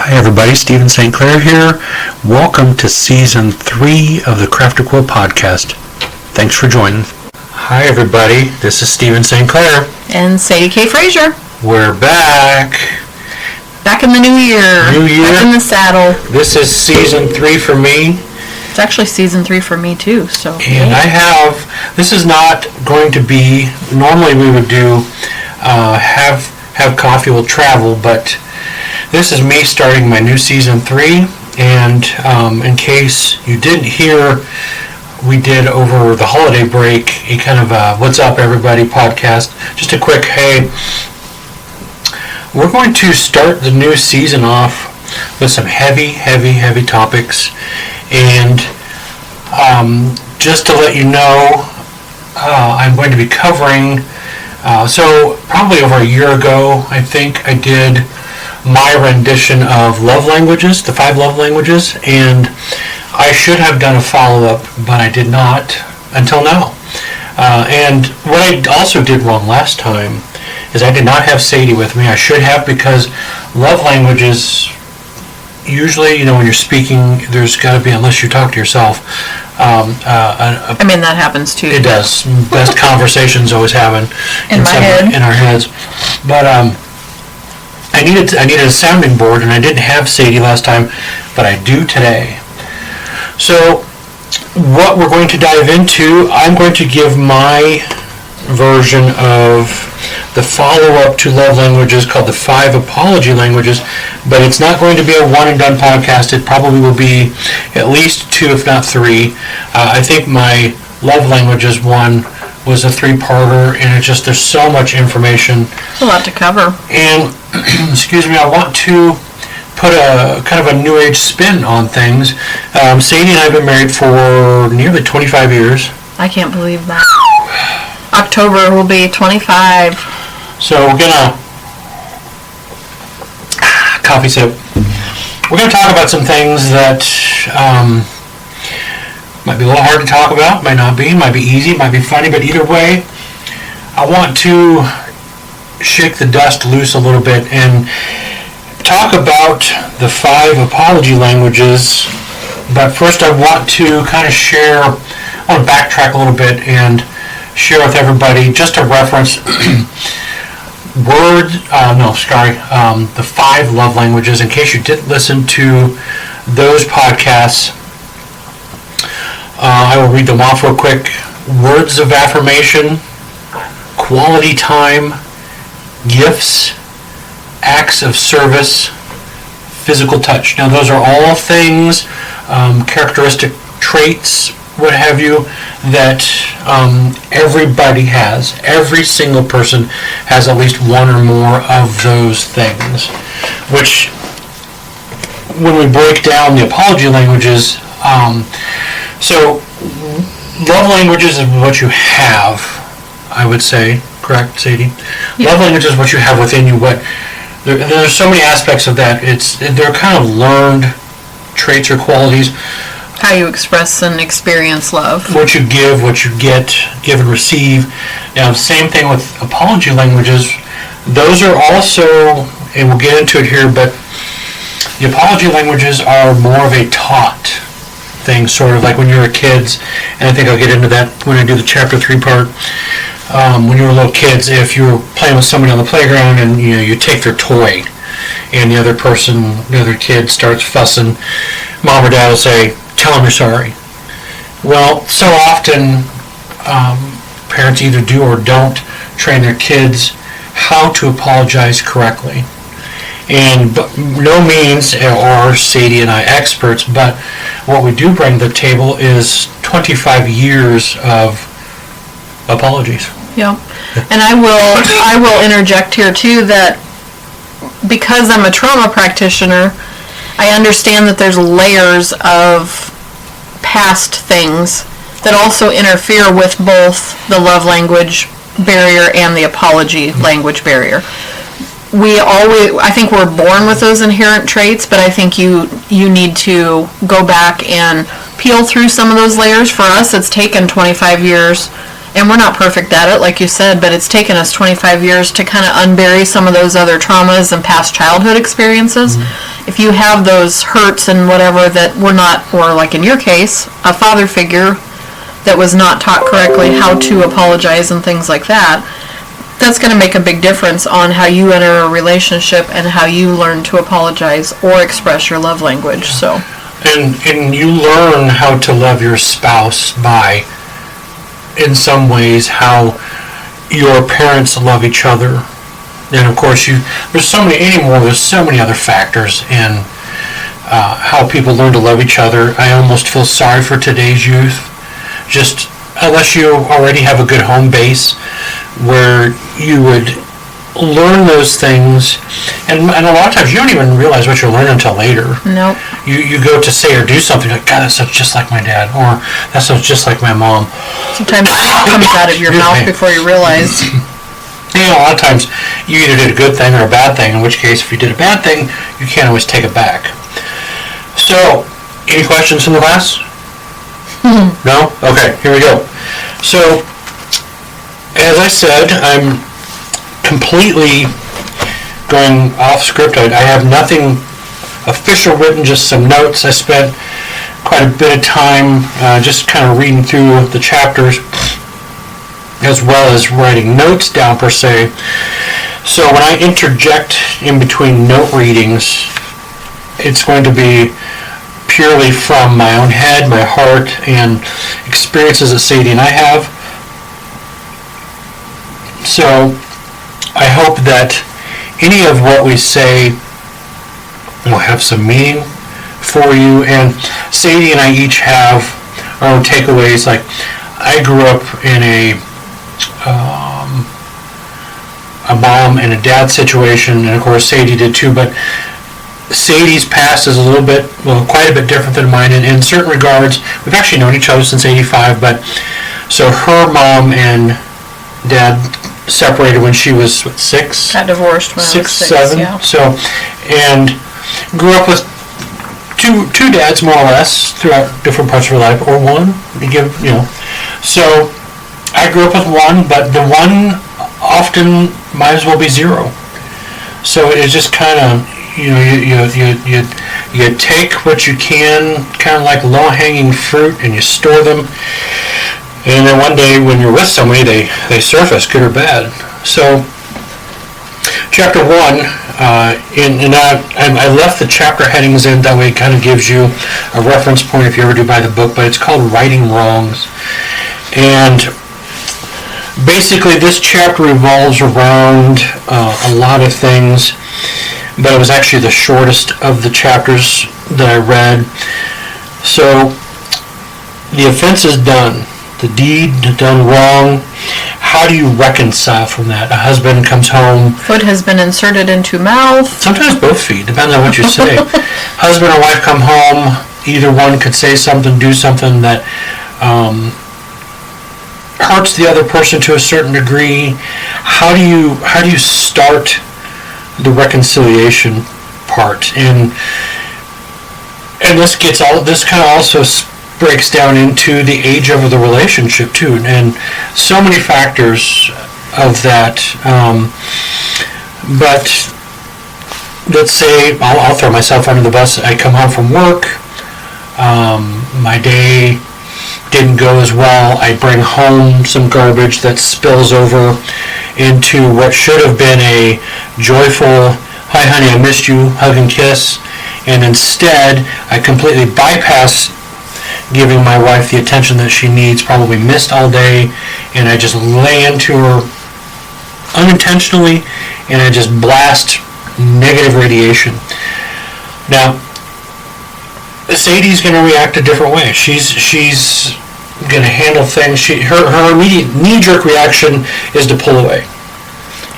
Hi everybody, St.Clair here. Welcome to Season 3 of the Craft to Quill podcast. Thanks for joining. Hi everybody, this is St.Clair. And Sadie K. Frazier. We're back. Back in the new year. Back in the saddle. This is Season 3 for me. It's actually Season 3 for me too, so. And this is not going to be, normally we would do, have coffee, we'll travel, but this is me starting my new Season 3, and in case you didn't hear, we did over the holiday break a kind of What's Up Everybody podcast. Just a quick, hey, we're going to start the new season off with some heavy topics, and just to let you know, I'm going to be covering, so probably over a year ago, I think I did my rendition of love languages, the 5 love languages, and I should have done a follow-up, but I did not until now. And what I also did wrong last time is I did not have Sadie with me. I should have, because love languages, usually, when you're speaking, there's got to be, unless you talk to yourself. That happens too. It does. Best conversations always happen in our heads. But I needed a sounding board, and I didn't have Sadie last time, but I do today. So what we're going to dive into, I'm going to give my version of the follow-up to love languages called the 5 apology languages, but it's not going to be a one-and-done podcast. It probably will be at least 2, if not 3. I think my love languages one was a 3-parter, and there's so much information. It's a lot to cover. And, excuse me, I want to put a kind of a new age spin on things. Sadie and I have been married for nearly 25 years. I can't believe that. October will be 25. So we're gonna coffee sip. We're gonna talk about some things that might be a little hard to talk about, might not be, might be easy, might be funny, but either way, I want to shake the dust loose a little bit and talk about the 5 apology languages. But first I want to kind of share, I want to backtrack a little bit and share with everybody just a reference the 5 love languages, in case you didn't listen to those podcasts. I will read them off real quick. Words of affirmation, quality time, gifts, acts of service, physical touch. Now those are all things, characteristic traits, what have you, that everybody has. Every single person has at least one or more of those things, which when we break down the apology languages, so love languages is what you have, I would say, correct, Sadie? Yeah. Love language is what you have within you. There's so many aspects of that. They're kind of learned traits or qualities. How you express and experience love. What you give, what you get, give and receive. Now, same thing with apology languages. Those are also, and we'll get into it here, but the apology languages are more of a taught thing, sort of like when you were kids, and I think I'll get into that when I do the Chapter 3 part. When you were little kids, if you were playing with somebody on the playground and you take their toy, and the other kid starts fussing, mom or dad will say, "Tell them you're sorry." Well, so often parents either do or don't train their kids how to apologize correctly. And no means are Sadie and I experts, but what we do bring to the table is 25 years of apologies. Yeah, and I will interject here too that because I'm a trauma practitioner, I understand that there's layers of past things that also interfere with both the love language barrier and the apology language barrier. I think we're born with those inherent traits, but I think you need to go back and peel through some of those layers. For us, it's taken 25 years, and we're not perfect at it, like you said, but it's taken us 25 years to kind of unbury some of those other traumas and past childhood experiences. if you have those hurts and whatever that were not, or like in your case, a father figure that was not taught correctly how to apologize and things like that, that's going to make a big difference on how you enter a relationship and how you learn to apologize or express your love language. So, and you learn how to love your spouse by, in some ways, how your parents love each other. And of course, there's so many other factors in how people learn to love each other. I almost feel sorry for today's youth, just unless you already have a good home base where you would learn those things, and a lot of times you don't even realize what you're learning until later. nope. You go to say or do something like, God, that sounds just like my dad, or that sounds just like my mom. Sometimes it comes out of your mouth before you realize. A lot of times you either did a good thing or a bad thing, in which case if you did a bad thing, you can't always take it back. So, any questions from the class? No? Okay, here we go. So, as I said, I'm completely going off script. I have nothing official written, just some notes. I spent quite a bit of time just kind of reading through the chapters, as well as writing notes down per se. So when I interject in between note readings, it's going to be purely from my own head, my heart, and experiences that Sadie and I have. So I hope that any of what we say will have some meaning for you. And Sadie and I each have our own takeaways. Like, I grew up in a mom and a dad situation, and of course Sadie did too, but Sadie's past is quite a bit different than mine in certain regards. We've actually known each other since '85, but so her mom and dad separated when she was 6? Got divorced when I was 6, 7. yeah. So, and grew up with two dads more or less throughout different parts of her life, or one. So I grew up with one, but the one often might as well be 0. So it's just kind of, you take what you can, kind of like low-hanging fruit, and you store them. And then one day when you're with somebody, they surface, good or bad. So, chapter 1, I left the chapter headings in, that way it kind of gives you a reference point if you ever do buy the book, but it's called Righting Wrongs. And basically this chapter revolves around a lot of things, but it was actually the shortest of the chapters that I read. So, the offense is done. The deed done wrong. How do you reconcile from that? A husband comes home. Foot has been inserted into mouth. Sometimes both feet, depends on what you say. Husband and wife come home. Either one could say something, do something that hurts the other person to a certain degree. How do you start the reconciliation part? And this kind of also breaks down into the age of the relationship too, and so many factors of that. But let's say I'll throw myself under the bus. I come home from work. My day didn't go as well. I bring home some garbage that spills over into what should have been a joyful, "Hi honey, I missed you," hug and kiss, and instead I completely bypass giving my wife the attention that she needs, probably missed all day, and I just lay into her unintentionally, and I just blast negative radiation. Now, Sadie's going to react a different way. She's going to handle things. Her immediate knee-jerk reaction is to pull away.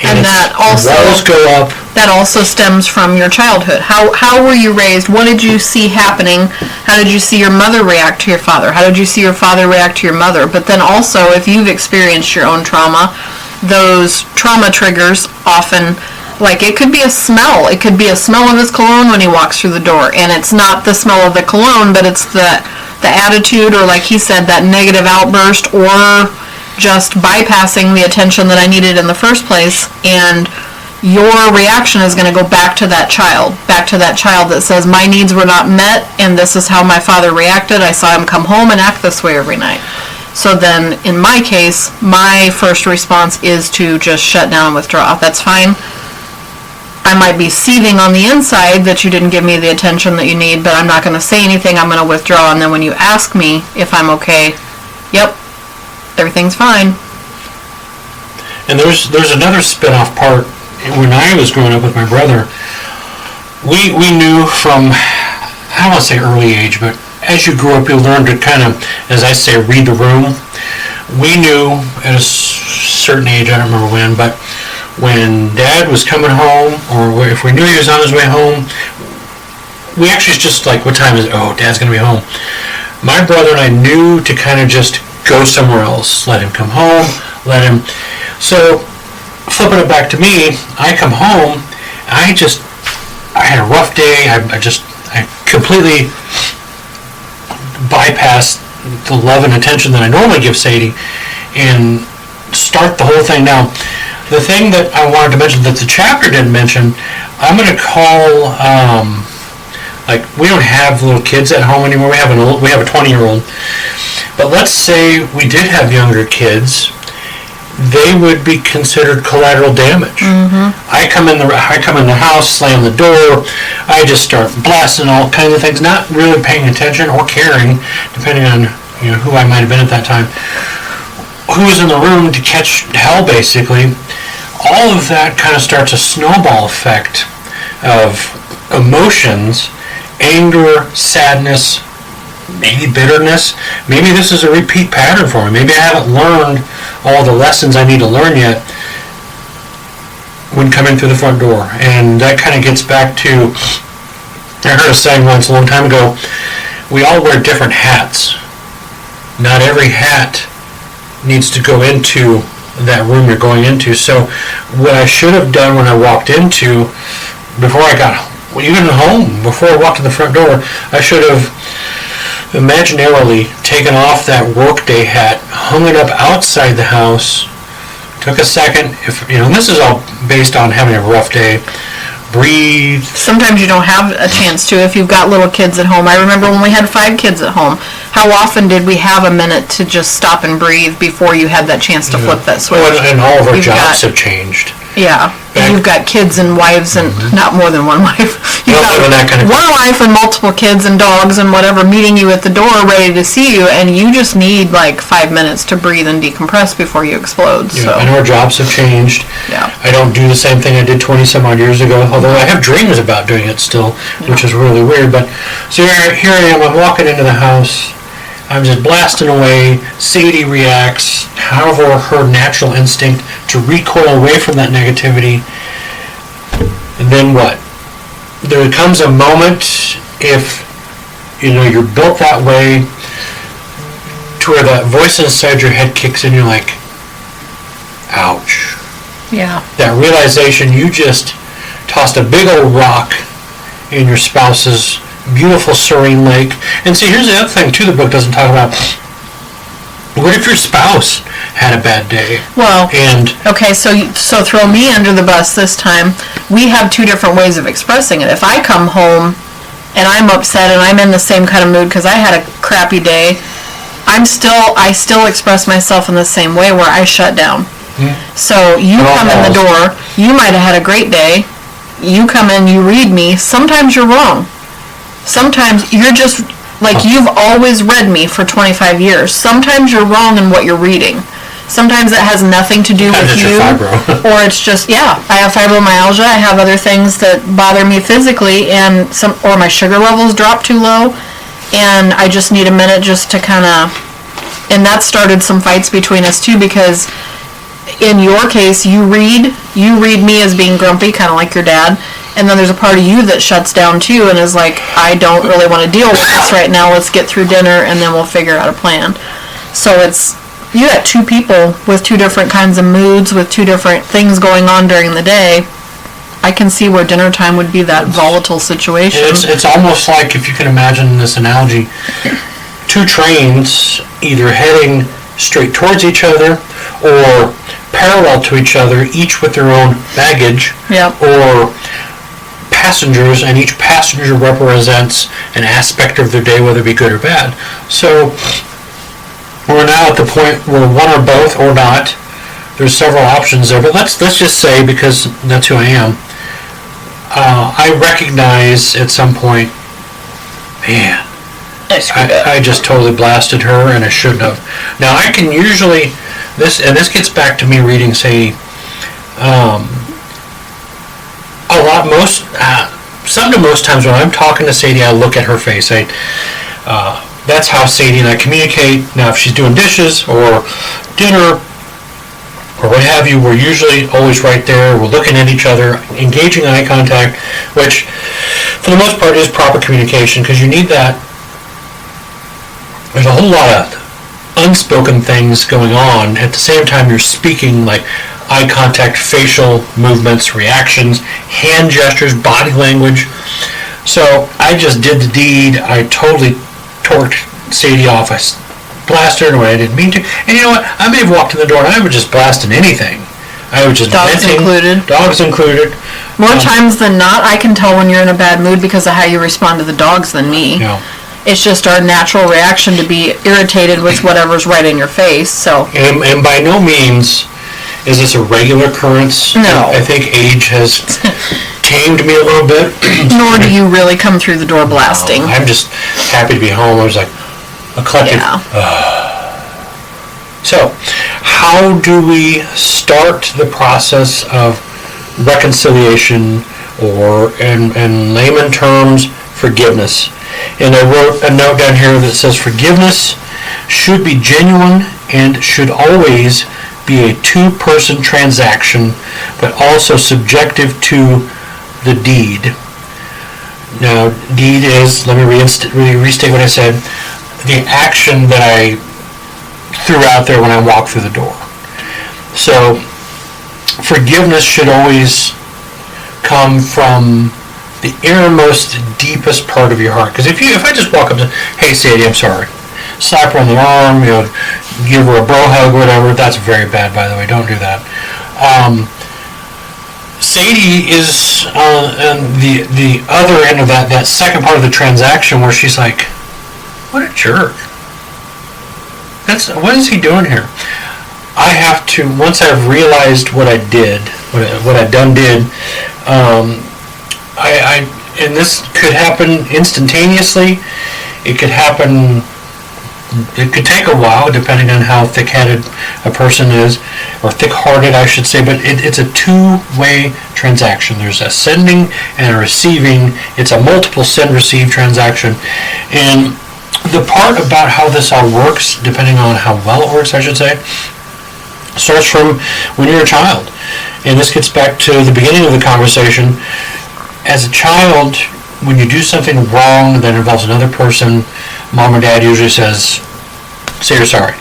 And that also walls go up. That also stems from your childhood. How were you raised? What did you see happening? How did you see your mother react to your father? How did you see your father react to your mother? But then also, if you've experienced your own trauma, those trauma triggers often, like it could be a smell. It could be a smell of his cologne when he walks through the door, and it's not the smell of the cologne, but it's the attitude, or like he said, that negative outburst, or just bypassing the attention that I needed in the first place. And your reaction is going to go back to that child that says, my needs were not met, and this is how my father reacted. I saw him come home and act this way every night. So then, in my case, my first response is to just shut down and withdraw. That's fine. I might be seething on the inside that you didn't give me the attention that you need, but I'm not going to say anything. I'm going to withdraw, and then when you ask me if I'm okay, yep, everything's fine. And there's another spin-off part. When I was growing up with my brother, we knew from, I don't want to say early age, but as you grew up, you learned to kind of, as I say, read the room. We knew at a certain age, I don't remember when, but when Dad was coming home, or if we knew he was on his way home, we actually just like, what time is it? Oh, Dad's going to be home. My brother and I knew to kind of just go somewhere else. Let him come home, So, flipping it back to me, I come home, I had a rough day, I completely bypassed the love and attention that I normally give Sadie and start the whole thing. Now, the thing that I wanted to mention that the chapter didn't mention, I'm going to call, like, we don't have little kids at home anymore. We have a 20-year-old. But let's say we did have younger kids, they would be considered collateral damage. Mm-hmm. I come in the house, slam the door, I just start blasting all kinds of things, not really paying attention or caring, depending on who I might have been at that time, who was in the room to catch hell, basically. All of that kind of starts a snowball effect of emotions, anger, sadness, maybe bitterness. Maybe this is a repeat pattern for me. Maybe I haven't learned all the lessons I need to learn yet when coming through the front door. And that kind of gets back to, I heard a saying once a long time ago, we all wear different hats. Not every hat needs to go into that room you're going into. So what I should have done when I walked into, before I got even home, before I walked in the front door, I should have imaginarily taken off that workday hat, hung it up outside the house, took a second, and this is all based on having a rough day, breathe. Sometimes you don't have a chance to if you've got little kids at home. I remember when we had 5 kids at home, how often did we have a minute to just stop and breathe before you had that chance to flip that switch? Well, and all of our jobs have changed. Yeah, and you've got kids and wives and not more than one wife. You've got one wife and multiple kids and dogs and whatever meeting you at the door ready to see you, and you just need like 5 minutes to breathe and decompress before you explode. Yeah, and our jobs have changed. Yeah. I don't do the same thing I did 20 some odd years ago, although I have dreams about doing it still, which is really weird. But so here I am, I'm walking into the house, I'm just blasting away. Sadie reacts, however, her natural instinct to recoil away from that negativity. And then what? There comes a moment, if you're built that way, to where that voice inside your head kicks in. You're like, ouch. Yeah. That realization, you just tossed a big old rock in your spouse's beautiful serene lake. And see, here's the other thing too the book doesn't talk about. What if your spouse had a bad day? Well, okay, so throw me under the bus this time. We have 2 different ways of expressing it. If I come home and I'm upset and I'm in the same kind of mood because I had a crappy day, I still express myself in the same way where I shut down. Mm-hmm. So you come in the door, you might have had a great day, you come in, you read me, sometimes you're wrong. Sometimes you're just, like, you've always read me for 25 years. Sometimes you're wrong in what you're reading. Sometimes it has nothing to do with you. Or it's just, I have fibromyalgia, I have other things that bother me physically, or my sugar levels drop too low, and I just need a minute just to kind of, and that started some fights between us too, because in your case, you read me as being grumpy, kind of like your dad, and then there's a part of you that shuts down too and is like, I don't really want to deal with this right now, let's get through dinner and then we'll figure out a plan. So you got 2 people with 2 different kinds of moods, with 2 different things going on during the day. I can see where dinner time would be that volatile situation. It's almost like, if you can imagine this analogy, 2 trains either heading straight towards each other or parallel to each other, each with their own baggage or passengers, and each passenger represents an aspect of their day, whether it be good or bad. So we're now at the point where one or both or not. There's several options there, but let's just say, because that's who I am, I recognize at some point, man, I just totally blasted her, and I shouldn't have. Now I can usually this gets back to me reading Sadie. Some to most times when I'm talking to Sadie, I look at her face. That's how Sadie and I communicate. Now, if she's doing dishes or dinner or what have you, we're usually always right there. We're looking at each other, engaging eye contact, which for the most part is proper communication, because you need that. There's a whole lot of unspoken things going on. At the same time, you're speaking, like eye contact, facial movements, reactions, hand gestures, body language. So I just did the deed. I totally torqued Sadie off. I blasted her when I didn't mean to. And you know what? I may have walked in the door and I was just blasting anything. I was just dogs venting. Included. Dogs included. More times than not, I can tell when you're in a bad mood because of how you respond to the dogs than me. Yeah. It's just our natural reaction to be irritated with whatever's right in your face. So. And by no means is this a regular occurrence. No. I think age has tamed me a little bit. Nor do you really come through the door blasting. No, I'm just happy to be home. I was like a collective. Yeah. So, how do we start the process of reconciliation, or in layman terms, forgiveness? And I wrote a note down here that says forgiveness should be genuine and should always be a two-person transaction, but also subjective to the deed. Now, deed is, let me restate what I said, the action that I threw out there when I walked through the door. So, forgiveness should always come from the innermost, deepest part of your heart. Because if I just walk up to, hey Sadie, I'm sorry, slap her on the arm, give her a bro hug, whatever, that's very bad, by the way, don't do that. Sadie is on the other end of that second part of the transaction where she's like, what a jerk. What is he doing here? I have to, once I've realized what I did, what I done did, and this could happen instantaneously. It could take a while, depending on how thick-headed a person is, or thick-hearted, I should say, but it's a two-way transaction. There's a sending and a receiving. It's a multiple send-receive transaction. And the part about how this all works, depending on how well it works, I should say, starts from when you're a child. And this gets back to the beginning of the conversation. As a child, when you do something wrong that involves another person, mom or dad usually says, say you're sorry.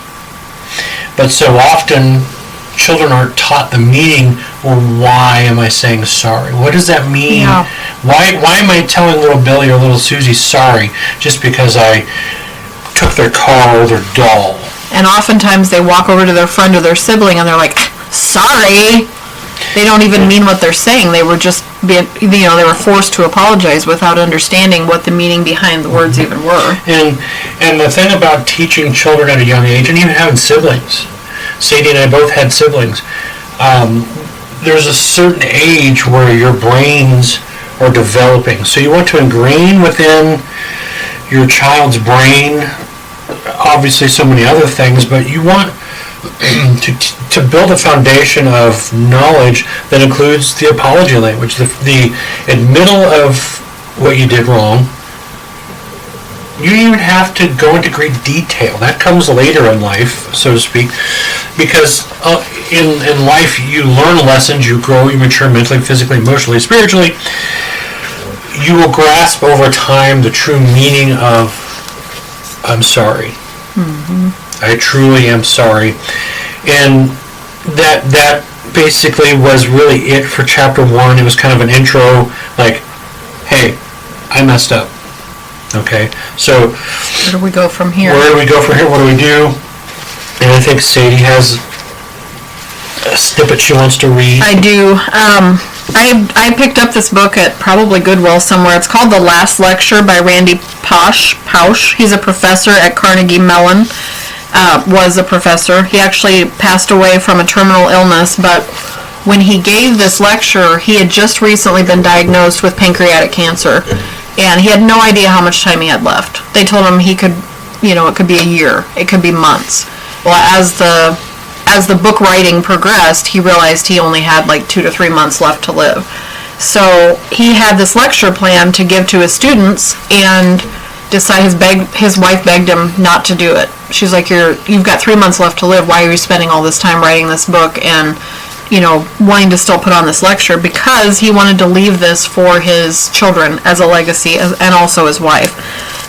But so often, children aren't taught the meaning, or why am I saying sorry? What does that mean? Yeah. Why am I telling little Billy or little Susie sorry just because I took their car or their doll? And oftentimes they walk over to their friend or their sibling and they're like, sorry. They don't even mean what they're saying. They were just they were forced to apologize without understanding what the meaning behind the words even were. And the thing about teaching children at a young age, and even having siblings, Sadie and I both had siblings, there's a certain age where your brains are developing. So you want to ingrain within your child's brain, obviously so many other things, but you want to build a foundation of knowledge that includes the apology language, the admittal of what you did wrong. You don't even have to go into great detail. That comes later in life, so to speak, because in life you learn lessons, you grow, you mature mentally, physically, emotionally, spiritually. You will grasp over time the true meaning of I'm sorry. Mm-hmm. I truly am sorry. And that basically was really it for chapter 1. It was kind of an intro, like, hey, I messed up. Okay, so where do we go from here? What do we do? And I think Sadie has snippet she wants to read? I do. I picked up this book at probably Goodwill somewhere. It's called The Last Lecture by Randy Pausch. He's a professor at Carnegie Mellon. Was a professor. He actually passed away from a terminal illness, but when he gave this lecture, he had just recently been diagnosed with pancreatic cancer, and he had no idea how much time he had left. They told him he could, it could be a year, it could be months. Well, as the book writing progressed, he realized he only had like 2 to 3 months left to live. So he had this lecture planned to give to his students, and his wife begged him not to do it. She's like, you've got 3 months left to live. Why are you spending all this time writing this book and, wanting to still put on this lecture? Because he wanted to leave this for his children as a legacy, and also his wife.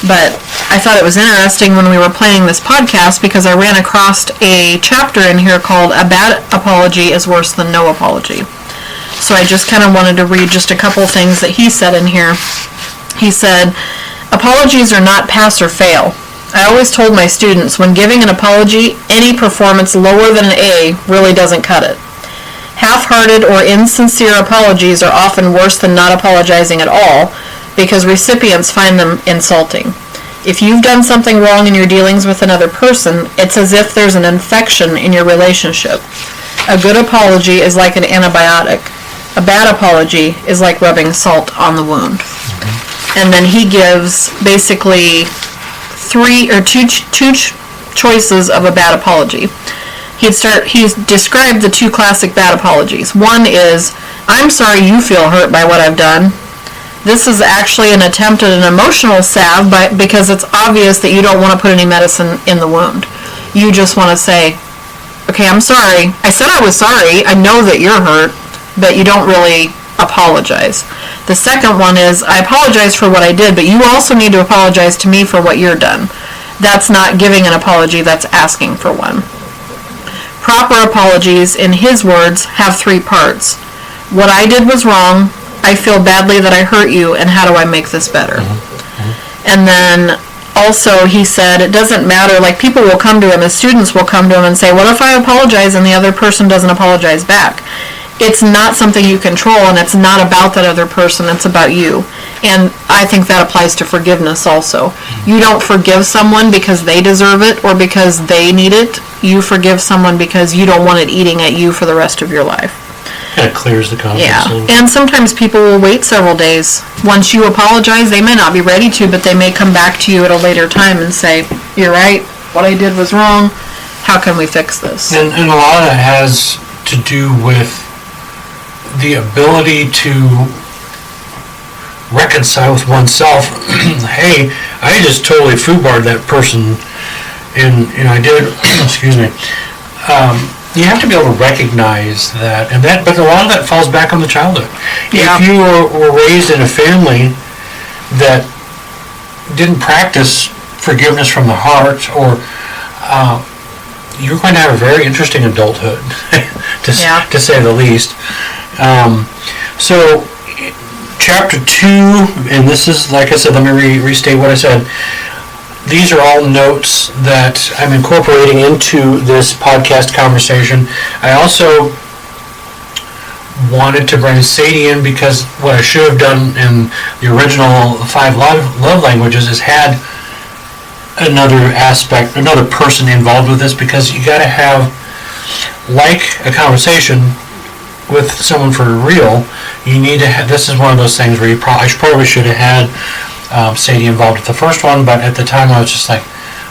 But I thought it was interesting when we were planning this podcast, because I ran across a chapter in here called "A Bad Apology is Worse Than No Apology." So I just kind of wanted to read just a couple things that he said in here. He said, "Apologies are not pass or fail. I always told my students, when giving an apology, any performance lower than an A really doesn't cut it. Half-hearted or insincere apologies are often worse than not apologizing at all, because recipients find them insulting. If you've done something wrong in your dealings with another person, it's as if there's an infection in your relationship. A good apology is like an antibiotic. A bad apology is like rubbing salt on the wound." And then he gives basically two choices of a bad apology. He's described the 2 classic bad apologies. One is, "I'm sorry you feel hurt by what I've done." This is actually an attempt at an emotional salve because it's obvious that you don't want to put any medicine in the wound. You just want to say, "Okay, I'm sorry. I said I was sorry. I know that you're hurt," but you don't really apologize. The second one is, "I apologize for what I did, but you also need to apologize to me for what you're done." That's not giving an apology, that's asking for one. Proper apologies, in his words, have 3 parts. What I did was wrong, I feel badly that I hurt you, and how do I make this better? And then also he said it doesn't matter, like people will come to him, his students will come to him and say, "What if I apologize and the other person doesn't apologize back?" It's not something you control, and it's not about that other person, it's about you. And I think that applies to forgiveness also. You don't forgive someone because they deserve it or because they need it. You forgive someone because you don't want it eating at you for the rest of your life. Kind of clears the conscience. Yeah, and sometimes people will wait several days. Once you apologize, they may not be ready to, but they may come back to you at a later time and say, "You're right, what I did was wrong. How can we fix this?" And a lot of that has to do with the ability to reconcile with oneself. Hey, I just totally foobarred that person, and I did. Excuse me. You have to be able to recognize that, but a lot of that falls back on the childhood. Yeah. If you were raised in a family that didn't practice forgiveness from the heart, or you're going to have a very interesting adulthood, to say the least. So, chapter 2, and this is, like I said, let me restate what I said. These are all notes that I'm incorporating into this podcast conversation. I also wanted to bring Sadie in because what I should have done in the original 5 love languages is had another person involved with this, because you got to have, like a conversation with someone for real, you need to have, this is one of those things where I probably should have had Sadie involved with the first one, but at the time I was just like,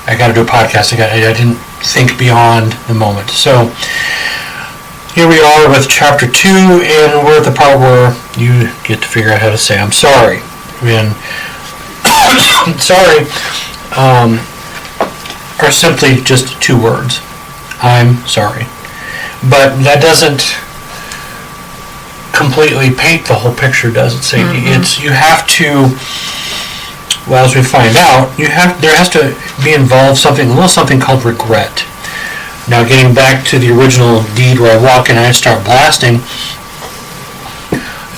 I got to do a podcast. I didn't think beyond the moment. So here we are with chapter 2, and we're at the part where you get to figure out how to say "I'm sorry." And sorry are simply just 2 words. I'm sorry. But that doesn't completely paint the whole picture, does it, Sadie? Mm-hmm. You have to, well, as we find out, there has to be involved a little something called regret. Now, getting back to the original deed where I walk in and I start blasting,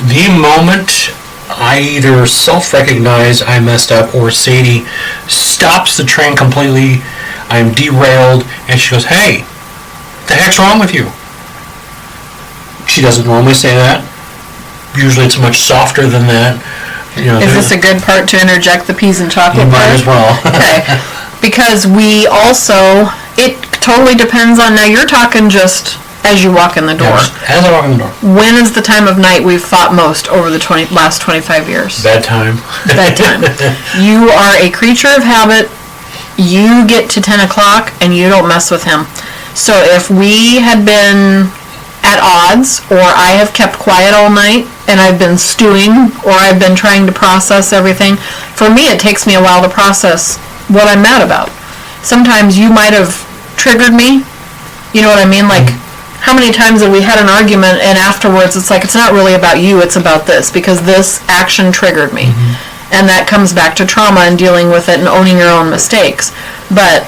the moment I either self-recognize I messed up, or Sadie stops the train completely, I'm derailed, and she goes, "Hey, what the heck's wrong with you?" She doesn't normally say that. Usually it's much softer than that. Is this a good part to interject the peas and chocolate You might part? as well. Okay. Because we also, it totally depends on, now you're talking just as you walk in the door. As I walk in the door. When is the time of night we've fought most over the last 25 years? Bedtime. Bedtime. You are a creature of habit. You get to 10 o'clock and you don't mess with him. So if we had been at odds, or I have kept quiet all night and I've been stewing, or I've been trying to process everything, for me it takes me a while to process what I'm mad about. Sometimes you might have triggered me, you know what I mean? Like, how many times have we had an argument and afterwards it's like, it's not really about you, it's about this, because this action triggered me. And that comes back to trauma and dealing with it and owning your own mistakes. But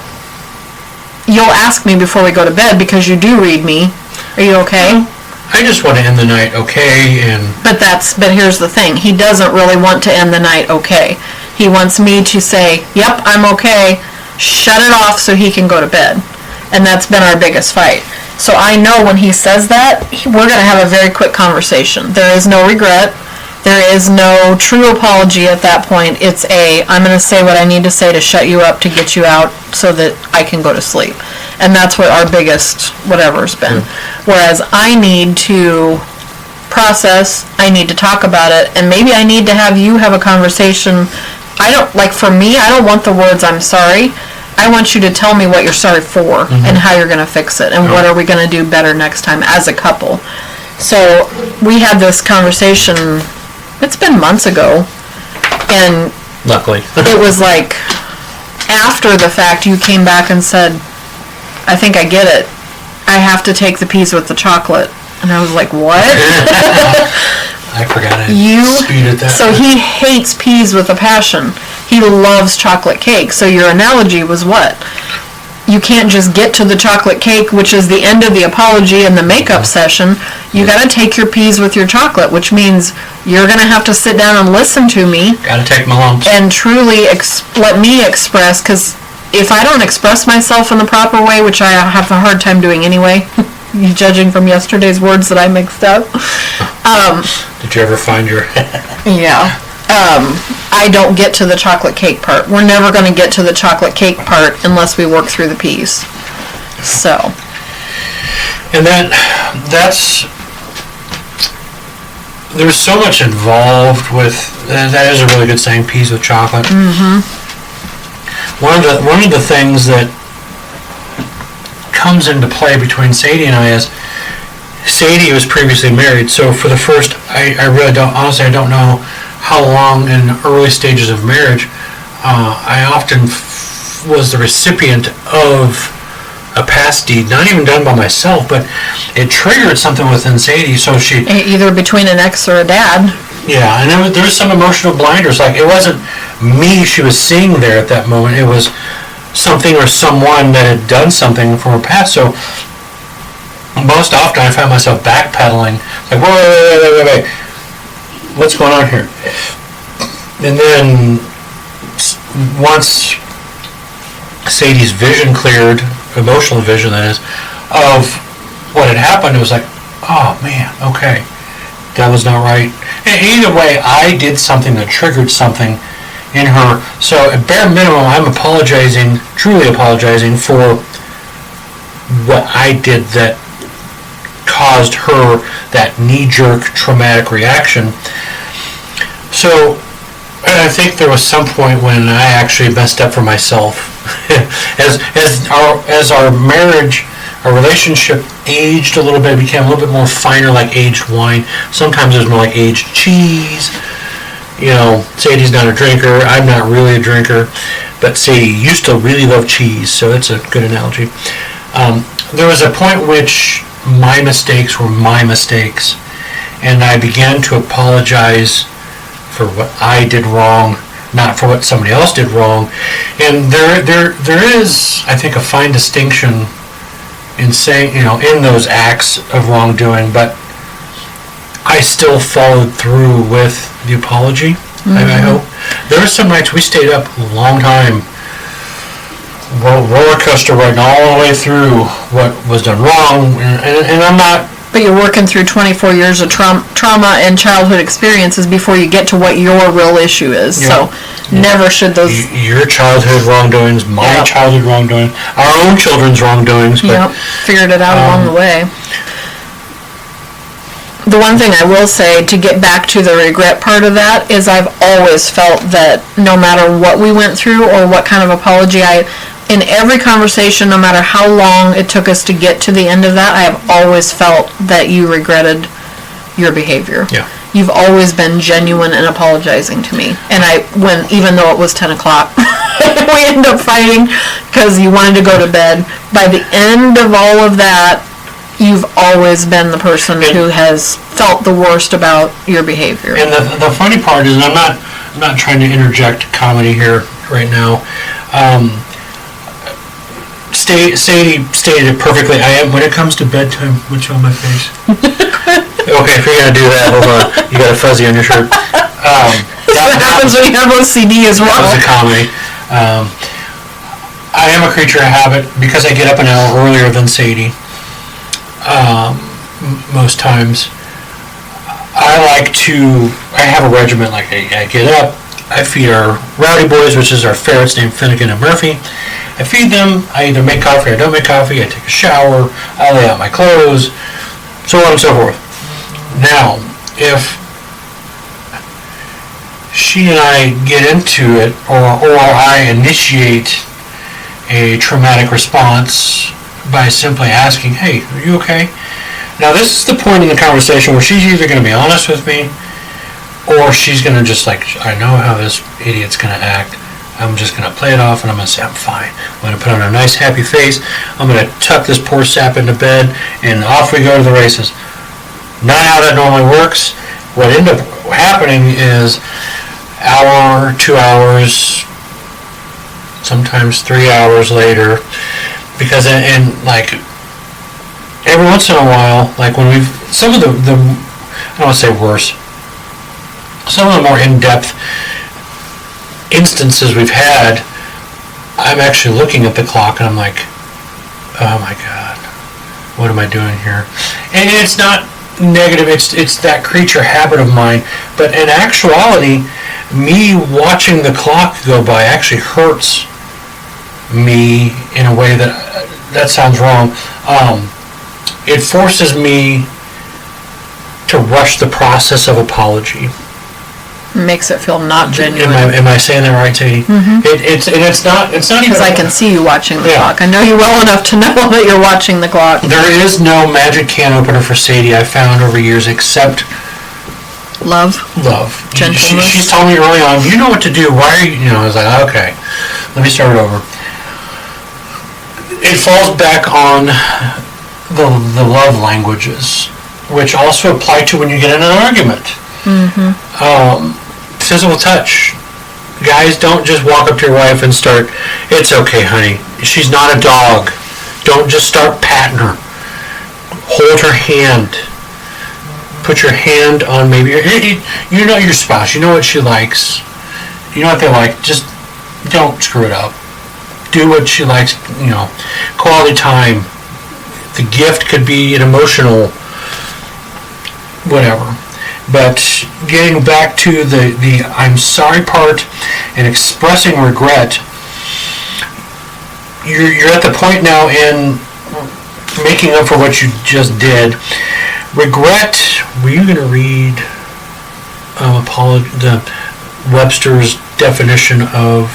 you'll ask me before we go to bed, because you do read me, are you okay? I just want to end the night okay, and... But here's the thing. He doesn't really want to end the night okay. He wants me to say, yep, I'm okay, shut it off so he can go to bed. And that's been our biggest fight. So I know when he says that, we're going to have a very quick conversation. There is no regret. There is no true apology at that point. It's I'm going to say what I need to say to shut you up, to get you out so that I can go to sleep. And that's what our biggest whatever's been. Whereas I need to process, I need to talk about it, and maybe I need to have you have a conversation. For me, I don't want the words "I'm sorry." I want you to tell me what you're sorry for and how you're going to fix it and what are we going to do better next time as a couple. So we had this conversation, it's been months ago, and Luckily. it was like after the fact you came back and said, I think I get it. I have to take the peas with the chocolate. And I was like, what? I forgot it. So he hates peas with a passion. He loves chocolate cake. So your analogy was what? You can't just get to the chocolate cake, which is the end of the apology and the makeup session. You got to take your peas with your chocolate, which means you're going to have to sit down and listen to me. Got to take my lumps. And truly let me express, because if I don't express myself in the proper way, which I have a hard time doing anyway, judging from yesterday's words that I mixed up. Did you ever find your... Yeah. I don't get to the chocolate cake part. We're never going to get to the chocolate cake part unless we work through the peas. So. And that's... There's so much involved with... That is a really good saying, peas with chocolate. One of the things that comes into play between Sadie and I is Sadie was previously married, so for the first, I really don't, honestly, I don't know how long in early stages of marriage, I often was the recipient of a past deed, not even done by myself, but it triggered something within Sadie, so she... Either between an ex or a dad. Yeah, and there was some emotional blinders, like it wasn't me she was seeing there at that moment, it was something or someone that had done something from her past, so most often I found myself backpedaling, like, wait, what's going on here? And then once Sadie's vision cleared, emotional vision that is, of what had happened, it was like, oh man, okay, that was not right. And either way, I did something that triggered something in her. So at bare minimum, I'm apologizing, truly apologizing for what I did that caused her that knee-jerk traumatic reaction. So I think there was some point when I actually messed up for myself. as our marriage, our relationship aged a little bit, became a little bit more finer, like aged wine. Sometimes it was more like aged cheese. You know, Sadie's not a drinker. I'm not really a drinker. But Sadie used to really love cheese, so that's a good analogy. There was a point which my mistakes were my mistakes, and I began to apologize for what I did wrong, not for what somebody else did wrong. And there is, I think, a fine distinction in saying, you know, in those acts of wrongdoing, but I still followed through with the apology. I hope. There were some nights we stayed up a long time, roller coaster riding all the way through what was done wrong, and I'm not But you're working through 24 years of trauma and childhood experiences before you get to what your real issue is. Yeah. So never should those... Your childhood wrongdoings, my childhood wrongdoings, our own children's wrongdoings. But, figured it out along the way. The one thing I will say, to get back to the regret part of that, is I've always felt that no matter what we went through or what kind of apology in every conversation, no matter how long it took us to get to the end of that, I have always felt that you regretted your behavior. Yeah. You've always been genuine and apologizing to me. And even though it was 10 o'clock, we ended up fighting because you wanted to go to bed. By the end of all of that, you've always been the person who has felt the worst about your behavior. And the funny part is, I'm not trying to interject comedy here right now. Sadie stated it perfectly. I am, when it comes to bedtime, what's on my face? Okay, if you're gonna do that, hold on. You got a fuzzy on your shirt. That happens when you have OCD as well. That was a comedy. I am a creature of habit because I get up an hour earlier than Sadie. Most times. I have a regimen. Like I get up, I feed our rowdy boys, which is our ferrets named Finnegan and Murphy. I feed them, I either make coffee or I don't make coffee, I take a shower, I lay out my clothes, so on and so forth. Now, if she and I get into it, or I initiate a traumatic response by simply asking, hey, are you okay? Now, this is the point in the conversation where she's either going to be honest with me, or she's going to just I know how this idiot's going to act. I'm just going to play it off, and I'm going to say, I'm fine. I'm going to put on a nice, happy face. I'm going to tuck this poor sap into bed, and off we go to the races. Not how that normally works. What ended up happening is hour, 2 hours, sometimes 3 hours later, because every once in a while, when some of the I don't want to say worse, some of the more in-depth instances we've had, I'm actually looking at the clock and I'm like, oh my God, what am I doing here? And it's not negative, it's that creature habit of mine, but in actuality, me watching the clock go by actually hurts me in a way that sounds wrong. It forces me to rush the process of apology. Makes it feel not genuine. Am I saying that right, Sadie? Mm-hmm. It's not even because I can see you watching the clock. I know you well enough to know that you're watching the clock. There is no magic can opener for Sadie I've found over years except love, gentleness. She's told me early on, you know what to do. Why are you? I was like, okay, let me start it over. It falls back on the love languages, which also apply to when you get in an argument. Mm-hmm. Physical touch. Guys, don't just walk up to your wife and start, it's okay, honey. She's not a dog. Don't just start patting her. Hold her hand. Put your hand on maybe you know your spouse. You know what she likes. You know what they like. Just don't screw it up. Do what she likes, quality time. The gift could be an emotional whatever. But getting back to the I'm sorry part and expressing regret, you're at the point now in making up for what you just did. Regret, were you going to read the Webster's definition of...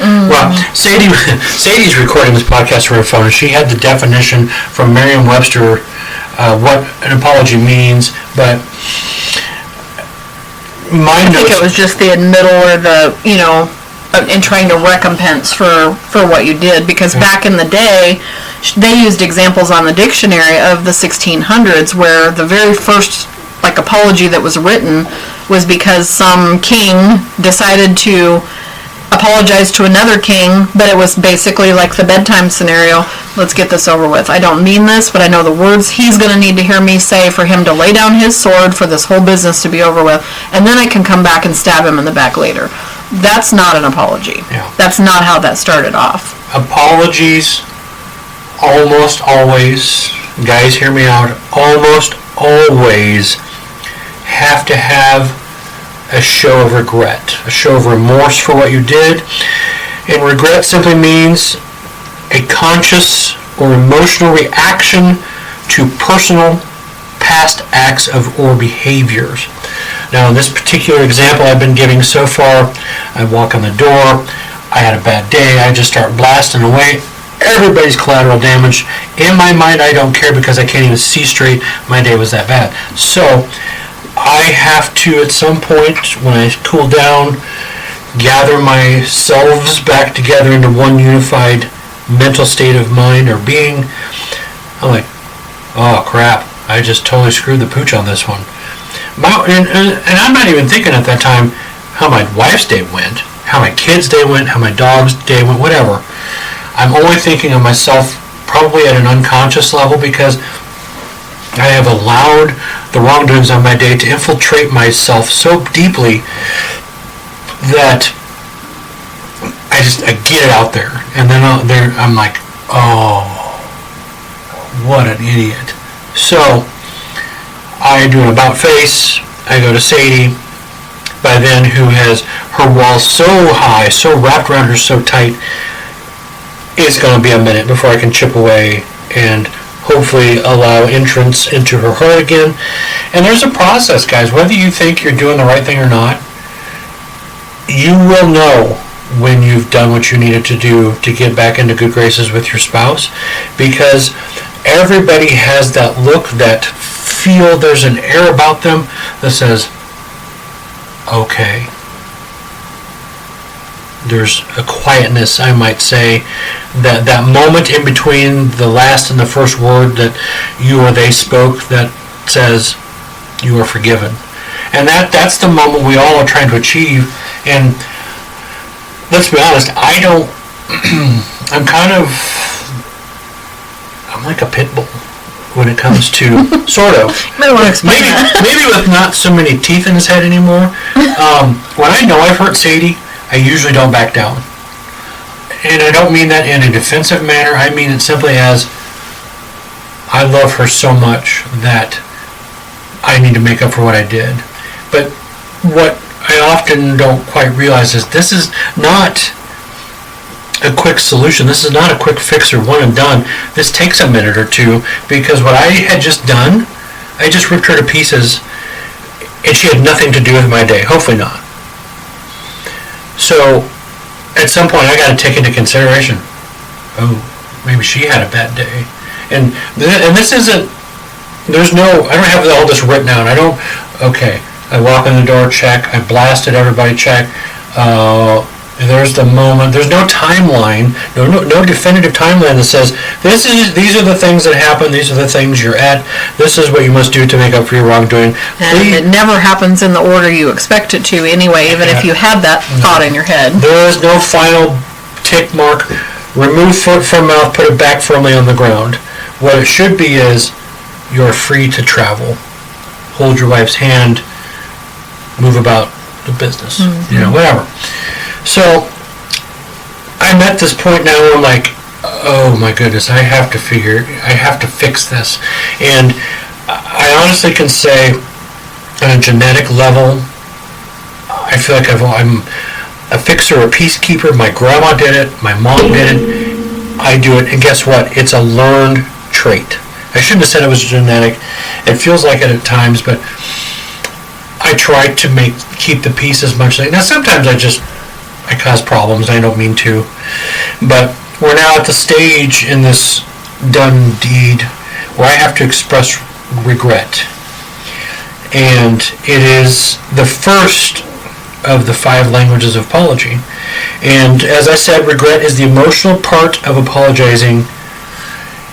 Well, Sadie's recording this podcast from her phone, and she had the definition from Merriam-Webster, what an apology means, but I think it was just the admittal or in trying to recompense for what you did, because back in the day, they used examples on the dictionary of the 1600s where the very first apology that was written was because some king decided to apologize to another king, but it was basically like the bedtime scenario. Let's get this over with. I don't mean this, but I know the words he's going to need to hear me say for him to lay down his sword for this whole business to be over with, and then I can come back and stab him in the back later. That's not an apology. Yeah. That's not how that started off. Apologies almost always guys, hear me out, almost always have to have a show of regret, a show of remorse for what you did. And regret simply means a conscious or emotional reaction to personal past acts of or behaviors. Now, in this particular example I've been giving so far, I walk on the door, I had a bad day, I just start blasting away. Everybody's collateral damage. In my mind, I don't care because I can't even see straight. My day was that bad. So, I have to, at some point, when I cool down, gather myself back together into one unified mental state of mind or being. I'm like, oh crap, I just totally screwed the pooch on this one. And I'm not even thinking at that time how my wife's day went, how my kids' day went, how my dog's day went, whatever. I'm only thinking of myself probably at an unconscious level because I have allowed the wrongdoings of my day to infiltrate myself so deeply that I get it out there. And then I'm like, oh, what an idiot. So I do an about face. I go to Sadie, by then, who has her walls so high, so wrapped around her so tight, it's going to be a minute before I can chip away and hopefully allow entrance into her heart again. And there's a process, guys. Whether you think you're doing the right thing or not, you will know when you've done what you needed to do to get back into good graces with your spouse, because everybody has that look, that feel there's an air about them that says, okay. There's a quietness, I might say, that moment in between the last and the first word that you or they spoke that says, you are forgiven. And that's the moment we all are trying to achieve. And let's be honest, I'm like a pit bull when it comes to, sort of. Maybe with not so many teeth in his head anymore. When I know I've hurt Sadie, I usually don't back down. And I don't mean that in a defensive manner. I mean it simply as I love her so much that I need to make up for what I did. But what I often don't quite realize is this is not a quick solution. This is not a quick fix or one and done. This takes a minute or two, because what I had just done, I just ripped her to pieces, and she had nothing to do with my day. Hopefully not. So, at some point, I got to take into consideration, oh, maybe she had a bad day. And this isn't, I don't have all this written out. Okay, I walk in the door, check. I blasted everybody, check. There's the moment. There's no timeline, no definitive timeline that says, these are the things that happen, these are the things you're at, this is what you must do to make up for your wrongdoing. And it never happens in the order you expect it to anyway, even if you had that thought in your head. There is no final tick mark. Remove foot from mouth, put it back firmly on the ground. What it should be is, you're free to travel. Hold your wife's hand, move about the business, whatever. So, I'm at this point now where I'm like, oh my goodness, I have to fix this. And I honestly can say, on a genetic level, I feel like I'm a fixer, a peacekeeper. My grandma did it, my mom did it, I do it, and guess what? It's a learned trait. I shouldn't have said it was genetic. It feels like it at times, but I try to keep the peace as much as now sometimes I cause problems, I don't mean to, but we're now at the stage in this done deed where I have to express regret. And it is the first of the 5 languages of apology. And as I said, regret is the emotional part of apologizing.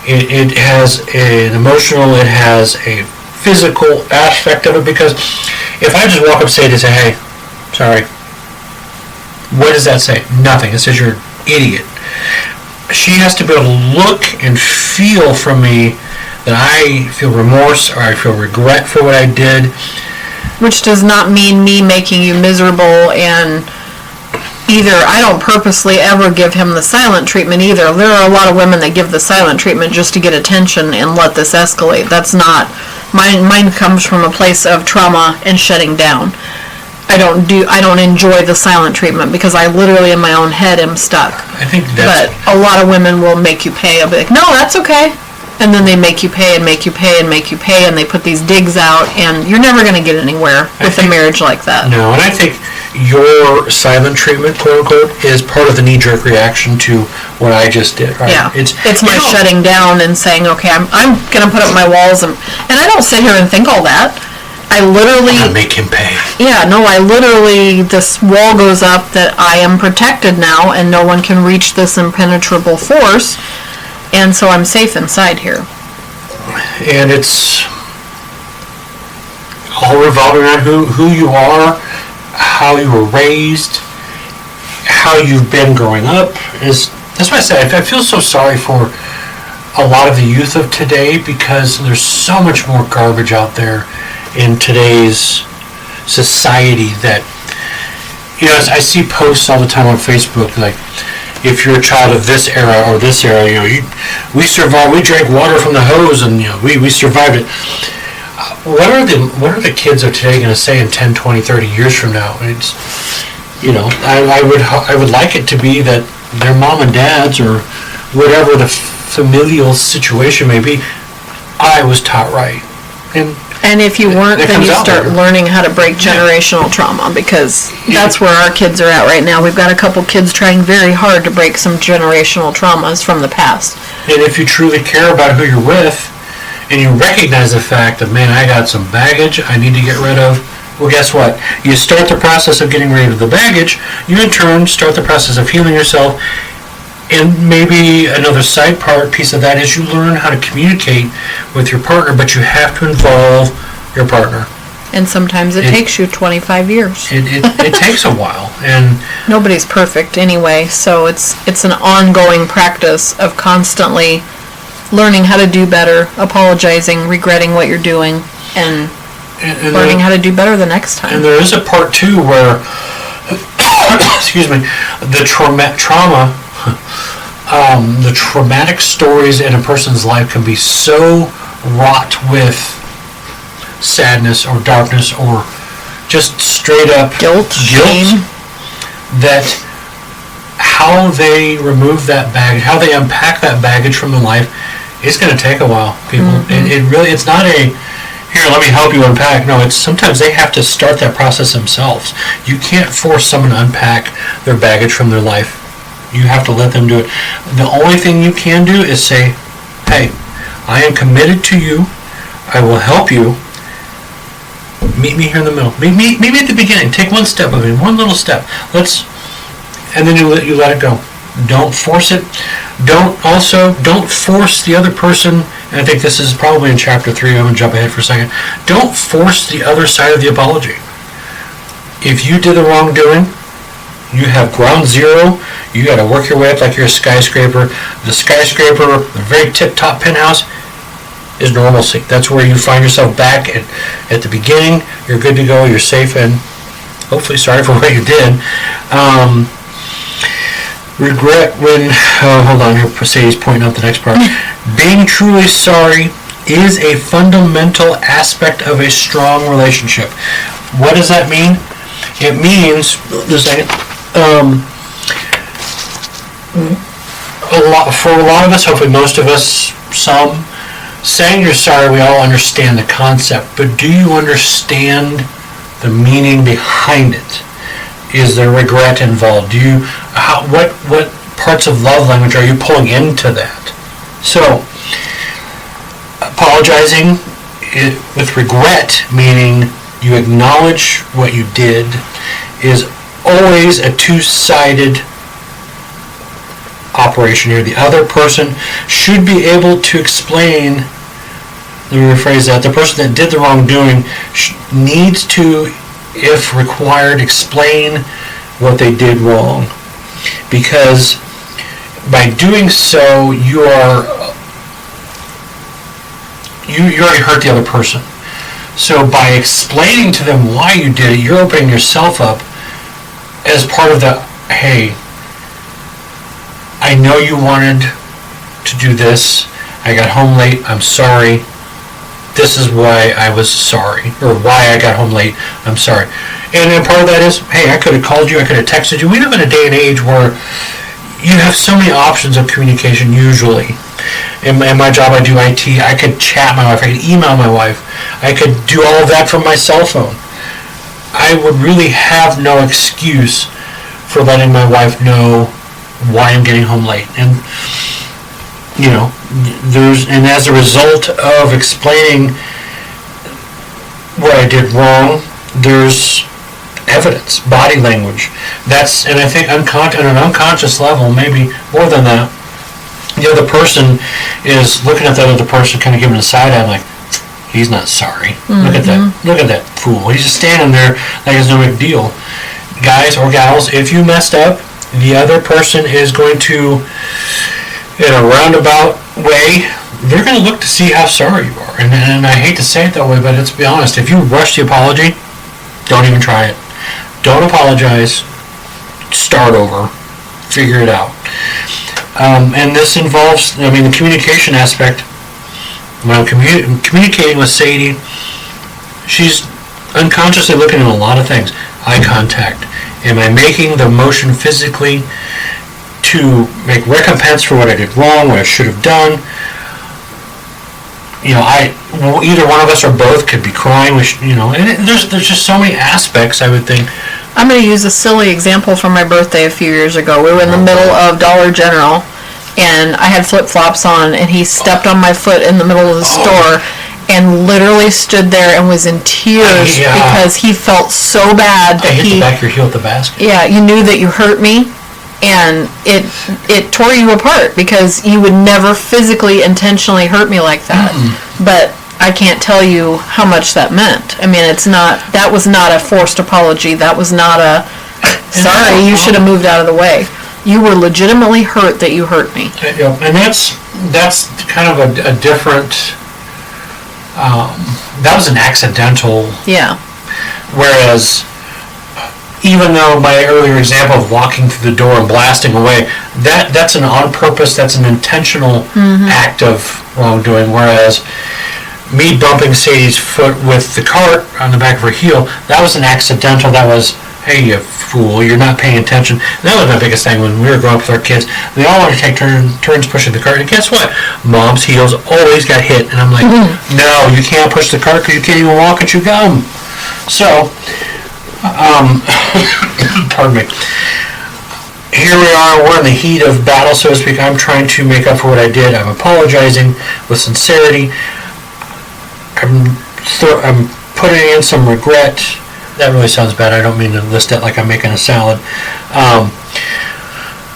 It has an emotional, it has a physical aspect of it, because if I just walk up to Sadie and say, hey, sorry, what does that say? Nothing. It says you're an idiot. She has to be able to look and feel from me that I feel remorse or I feel regret for what I did. Which does not mean me making you miserable and either, I don't purposely ever give him the silent treatment either. There are a lot of women that give the silent treatment just to get attention and let this escalate. That's not, mine comes from a place of trauma and shutting down. I don't enjoy the silent treatment because I literally in my own head am stuck. I think that's... But a lot of women will make you pay. I'll be like, no, that's okay. And then they make you pay and make you pay and make you pay, and they put these digs out, and you're never going to get anywhere with a marriage like that. No, and I think your silent treatment, quote unquote, is part of the knee-jerk reaction to what I just did, right? Yeah, it's my shutting down and saying, okay, I'm going to put up my walls, and I don't sit here and think all that. I literally... I'm gonna make him pay. Yeah, no, I literally, this wall goes up that I am protected now, and no one can reach this impenetrable force, and so I'm safe inside here. And it's all revolving around who you are, how you were raised, how you've been growing up. That's why I say I feel so sorry for a lot of the youth of today, because there's so much more garbage out there in today's society that, I see posts all the time on Facebook, like, if you're a child of this era or this era, we survived, we drank water from the hose, and, we survived it. What are the kids of today going to say in 10, 20, 30 years from now? It's, I would like it to be that their mom and dads, or whatever the familial situation may be, I was taught right. And if you weren't, then you start learning how to break generational trauma, because that's where our kids are at right now. We've got a couple kids trying very hard to break some generational traumas from the past. And if you truly care about who you're with, and you recognize the fact that, man, I got some baggage I need to get rid of, well, guess what? You start the process of getting rid of the baggage, you in turn start the process of healing yourself. And maybe another side piece of that is you learn how to communicate with your partner, but you have to involve your partner. And sometimes it takes you 25 years. It takes a while, and nobody's perfect anyway, so it's an ongoing practice of constantly learning how to do better, apologizing, regretting what you're doing, and learning how to do better the next time. And there is a part too where, excuse me, the traumatic stories in a person's life can be so wrought with sadness or darkness or just straight up guilt, shame, that how they remove that baggage, how they unpack that baggage from their life, it's going to take a while, people. Mm-hmm. It's not a, here, let me help you unpack. No, it's sometimes they have to start that process themselves. You can't force someone to unpack their baggage from their life. You have to let them do it. The only thing you can do is say, hey, I am committed to you. I will help you. Meet me here in the middle. Meet me at the beginning. Take one step of it, one little step. And then you let it go. Don't force it. Don't force the other person. And I think this is probably in chapter 3. I'm going to jump ahead for a second. Don't force the other side of the apology. If you did the wrongdoing, you have ground zero. You got to work your way up like you're a skyscraper. The skyscraper, the very tip-top penthouse, is normalcy. That's where you find yourself back at the beginning. You're good to go. You're safe, and hopefully sorry for what you did. Regret when... hold on here. Sadie's pointing out the next part. Being truly sorry is a fundamental aspect of a strong relationship. What does that mean? It means... Just a second. For a lot of us, hopefully most of us, some, saying you're sorry, we all understand the concept, but do you understand the meaning behind it? Is there regret involved? What parts of love language are you pulling into that? So, apologizing with regret, meaning you acknowledge what you did, is always a two-sided operation here. The other person should be able to explain, let me rephrase that, the person that did the wrongdoing needs to, if required, explain what they did wrong. Because by doing so, you already hurt the other person. So by explaining to them why you did it, you're opening yourself up as part of the hey, I know you wanted to do this. I got home late. I'm sorry. This is why I was sorry, or why I got home late. I'm sorry. And then part of that is, hey, I could have called you. I could have texted you. We live in a day and age where you have so many options of communication usually. In my job, I do IT. I could chat my wife. I could email my wife. I could do all of that from my cell phone. I would really have no excuse for letting my wife know why I'm getting home late. And, and as a result of explaining what I did wrong, there's evidence, body language. And I think on an unconscious level, maybe more than that, the other person is looking at that other person, kind of giving a side eye, like, he's not sorry. Look at that fool. He's just standing there like it's no big deal. Guys or gals, if you messed up, the other person is going to, in a roundabout way, they're going to look to see how sorry you are. And I hate to say it that way, but let's be honest. If you rush the apology, don't even try it. Don't apologize. Start over. Figure it out. And this involves, the communication aspect. When I'm communicating with Sadie, she's unconsciously looking at a lot of things. Eye contact. Am I making the motion physically to make recompense for what I did wrong, what I should have done? Either one of us or both could be crying. And there's just so many aspects, I would think. I'm going to use a silly example from my birthday a few years ago. We were in the middle of Dollar General, and I had flip-flops on, and he stepped on my foot in the middle of the store and literally stood there and was in tears because he felt so bad that hit the back of your heel at the basket. Yeah, you knew that you hurt me, and it tore you apart because you would never physically, intentionally hurt me like that. But I can't tell you how much that meant. That was not a forced apology. That was not a, sorry, you should have moved out of the way. You were legitimately hurt that you hurt me. And that's kind of a different, that was an accidental. Yeah. Whereas, even though my earlier example of walking through the door and blasting away, that's an on purpose, that's an intentional act of wrongdoing. Whereas, me bumping Sadie's foot with the cart on the back of her heel, that was an accidental. That was, hey, you fool, you're not paying attention. And that was my biggest thing when we were growing up with our kids. They all wanted to take turns pushing the cart. And guess what? Mom's heels always got hit. And I'm like, no, you can't push the cart because you can't even walk and chew gum. So, pardon me. Here we are, we're in the heat of battle, so to speak. I'm trying to make up for what I did. I'm apologizing with sincerity. I'm putting in some regret. That really sounds bad. I don't mean to list it like I'm making a salad.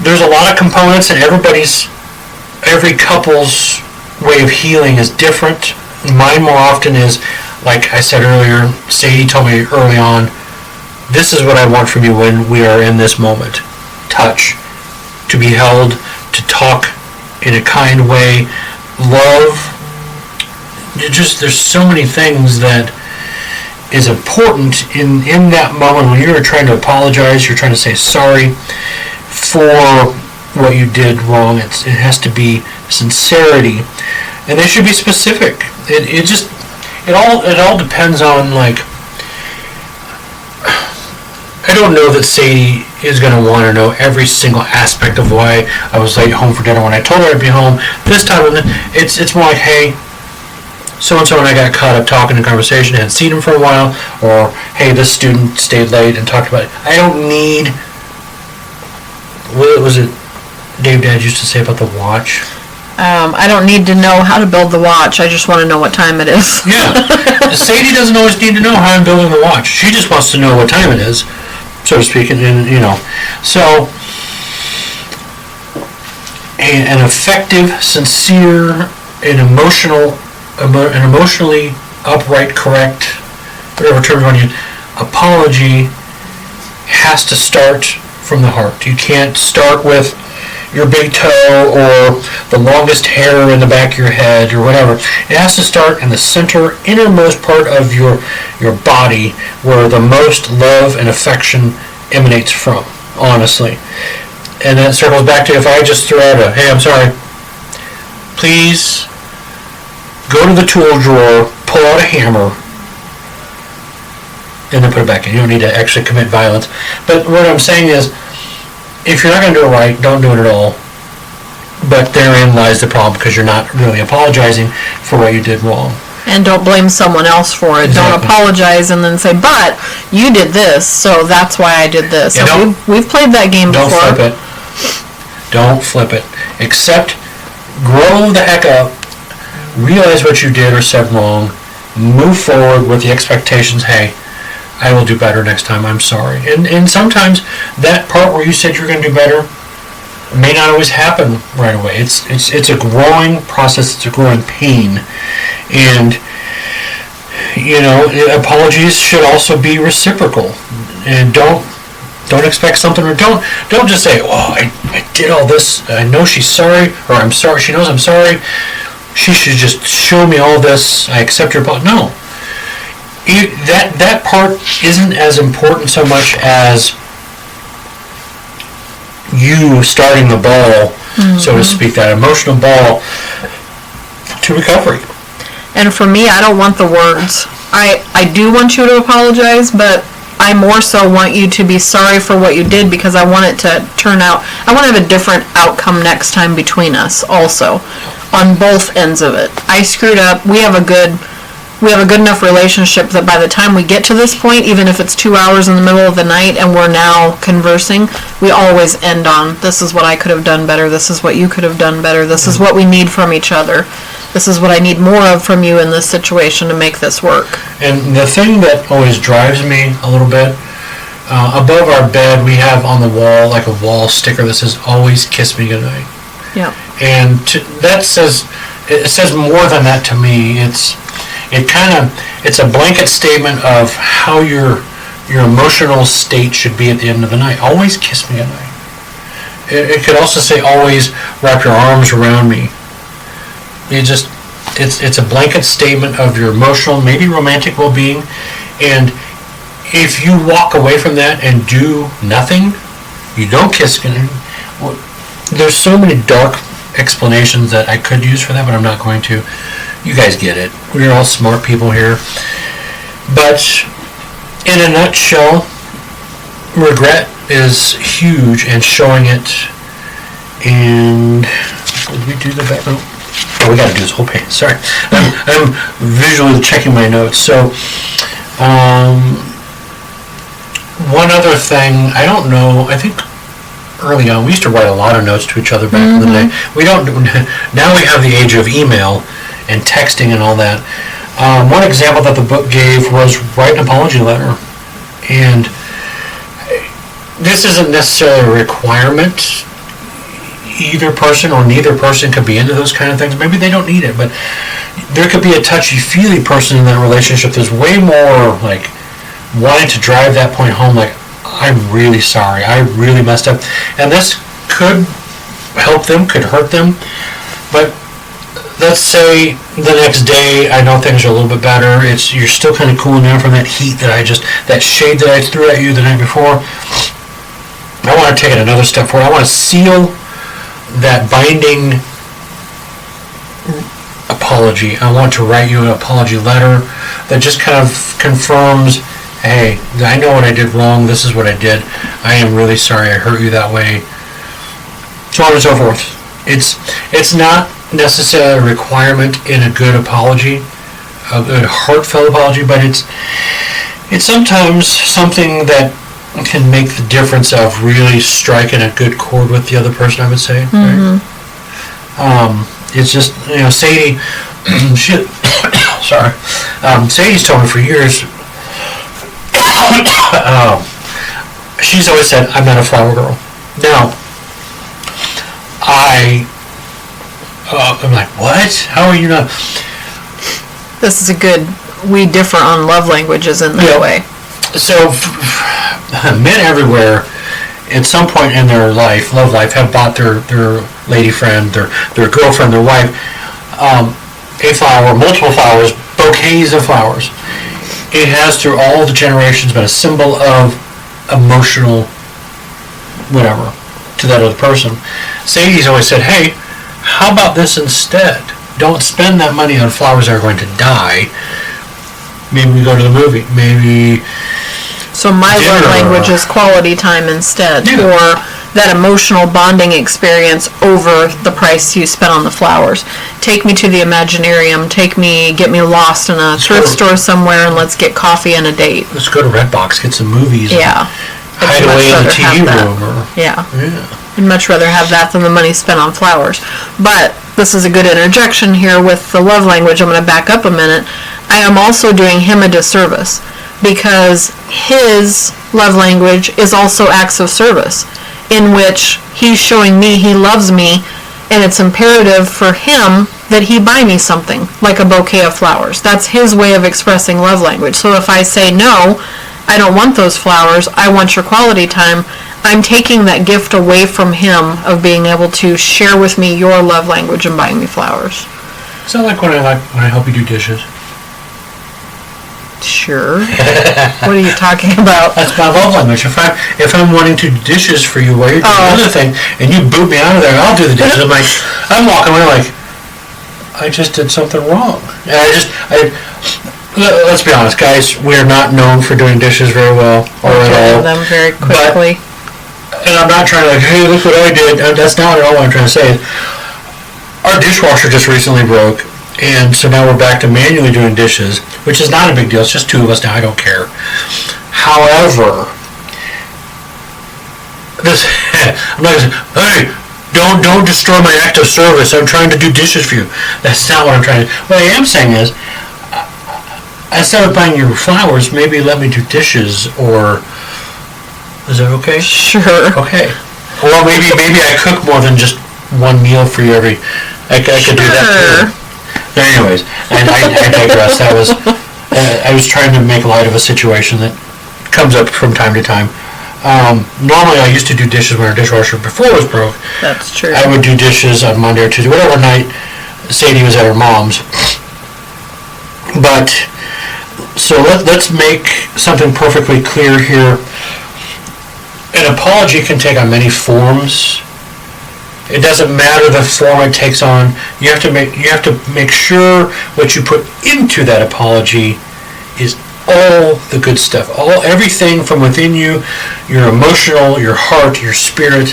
There's a lot of components, and every couple's way of healing is different. Mine more often is, like I said earlier, Sadie told me early on, this is what I want from you when we are in this moment. Touch. To be held, to talk in a kind way, love. There's so many things that is important in that moment when you're trying to apologize, you're trying to say sorry for what you did wrong. It has to be sincerity, and they should be specific. It all depends on, like, I don't know that Sadie is going to want to know every single aspect of why I was late home for dinner when I told her I'd be home this time. It's more like, hey, so-and-so and I got caught up talking in conversation, I hadn't seen him for a while, or, hey, this student stayed late and talked about it. I don't need, what was it Dave Dad used to say about the watch? I don't need to know how to build the watch. I just want to know what time it is. Yeah. Sadie doesn't always need to know how I'm building the watch. She just wants to know what time it is, so to speak. And so an effective, sincere, and emotionally upright, correct, whatever term you want to use, apology has to start from the heart. You can't start with your big toe or the longest hair in the back of your head or whatever. It has to start in the center, innermost part of your body, where the most love and affection emanates from. honestly. And that circles back to if I just throw out a, hey, I'm sorry, please go to the tool drawer, pull out a hammer, and then put it back in. You don't need to actually commit violence. But what I'm saying is, if you're not going to do it right, don't do it at all. But therein lies the problem, because you're not really apologizing for what you did wrong. And don't blame someone else for it. Exactly. Don't apologize and then say, but you did this, so that's why I did this. Yeah, So we've played that game Don't before. flip it. Don't flip it. Accept, grow the heck up, realize what you did or said wrong, move forward with the expectations, hey, I will do better next time, I'm sorry. And sometimes that part where you said you're going to do better may not always happen right away. It's a growing process, it's a growing pain. And, you know, apologies should also be reciprocal. And don't expect something, or don't just say, oh, I did all this, I know she's sorry, or I'm sorry, she knows I'm sorry, she should just show me all this, I accept your apology. No. That part isn't as important so much as you starting the ball, so to speak, that emotional ball to recovery. And for me, I don't want the words. I do want you to apologize, but I more so want you to be sorry for what you did, because I want it to turn out, I want to have a different outcome next time between us also, on both ends of it. I screwed up. We have a good enough relationship that by the time we get to this point, even if it's 2 hours in the middle of the night and we're now conversing, we always end on, this is what I could have done better, this is what you could have done better, this is what we need from each other, this is what I need more of from you in this situation to make this work. And the thing that always drives me a little bit, above our bed we have on the wall like a wall sticker that says, always kiss me goodnight. Yeah. And it says more than that to me. It's a blanket statement of how your emotional state should be at the end of the night. Always kiss me goodnight. It could also say, always wrap your arms around me. It's a blanket statement of your emotional, maybe romantic well-being. And if you walk away from that and do nothing, you don't kiss goodnight. Well, there's so many dark explanations that I could use for that, but I'm not going to. You guys get it. We're all smart people here. But in a nutshell, regret is huge, and showing it. And did we do the back? Oh, we got to do this whole page. Sorry, I'm visually checking my notes. So, one other thing, I don't know. I think early on we used to write a lot of notes to each other back in the day. We don't now. We have the age of email and texting and all that. One example that the book gave was write an apology letter. And this isn't necessarily a requirement. Either person or neither person could be into those kind of things. Maybe they don't need it, but there could be a touchy-feely person in that relationship. There's way more like wanting to drive that point home, like, I'm really sorry, I really messed up. And this could help them, could hurt them, but let's say the next day, I know things are a little bit better. You're still kind of cooling down from that heat that shade that I threw at you the night before. I want to take it another step forward. I want to seal that binding apology. I want to write you an apology letter that just kind of confirms, hey, I know what I did wrong. This is what I did. I am really sorry I hurt you that way. So on and so forth. It's not necessarily a requirement in a good apology, a good heartfelt apology, but it's sometimes something that can make the difference of really striking a good chord with the other person, I would say. Right? It's just, Sadie, Sadie's told me for years, she's always said, I'm not a flower girl. Now, I'm like, what? How are you not? This is we differ on love languages in that way. So, men everywhere, at some point in their love life, have bought their lady friend, their girlfriend, their wife, a flower, multiple flowers, bouquets of flowers. It has, through all the generations, been a symbol of emotional whatever to that other person. Sadie's always said, hey, how about this instead? Don't spend that money on flowers that are going to die. Maybe we go to the movie. Maybe... So my love language is quality time instead, or that emotional bonding experience over the price you spent on the flowers. Take me to the Imaginarium. Get me lost in a thrift store somewhere, and let's get coffee and a date. Let's go to Redbox, get some movies. Yeah. Hide away in the TV room. Yeah. I'd much rather have that than the money spent on flowers. But this is a good interjection here with the love language. I'm going to back up a minute. I am also doing him a disservice, because his love language is also acts of service, in which he's showing me he loves me, and it's imperative for him that he buy me something, like a bouquet of flowers. That's his way of expressing love language. So if I say, no, I don't want those flowers, I want your quality time, I'm taking that gift away from him of being able to share with me your love language and buying me flowers. Is that like when I help you do dishes? Sure. What are you talking about? That's my love language. If I'm wanting to do dishes for you while you're doing another thing, and you boot me out of there, I'll do the dishes. I'm walking away like, I just did something wrong. And let's be honest, guys, we're not known for doing dishes very well or at all. Them very quickly. And I'm not trying to hey, look what I did. That's not at all what I'm trying to say. Our dishwasher just recently broke. And so now we're back to manually doing dishes, which is not a big deal. It's just two of us now. I don't care. However, I'm not going to say, hey, don't destroy my act of service. I'm trying to do dishes for you. That's not what I'm trying to do. What I am saying is, instead of buying you flowers, maybe let me do dishes, or... Is that okay? Sure. Okay. Well, maybe I cook more than just one meal for you every... I could do that too. Anyways, and I digress. I was trying to make light of a situation that comes up from time to time. Normally, I used to do dishes when our dishwasher before it was broke. That's true. I would do dishes on Monday or Tuesday, whatever night Sadie was at her mom's. But, so let's make something perfectly clear here. An apology can take on many forms. It doesn't matter the form it takes on. You have to make sure what you put into that apology is all the good stuff, everything from within you, your emotional, your heart, your spirit.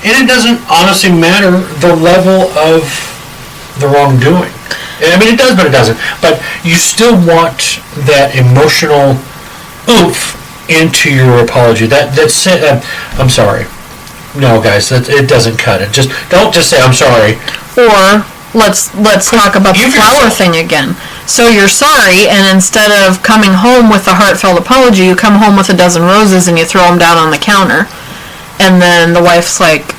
And it doesn't honestly matter the level of the wrongdoing. I mean, it does, but it doesn't. But you still want that emotional oomph into your apology. That's it. I'm sorry. No, guys, it doesn't cut it. Don't just say I'm sorry. Or let's talk about the flower thing again. So you're sorry, and instead of coming home with a heartfelt apology, you come home with a dozen roses and you throw them down on the counter. And then the wife's like,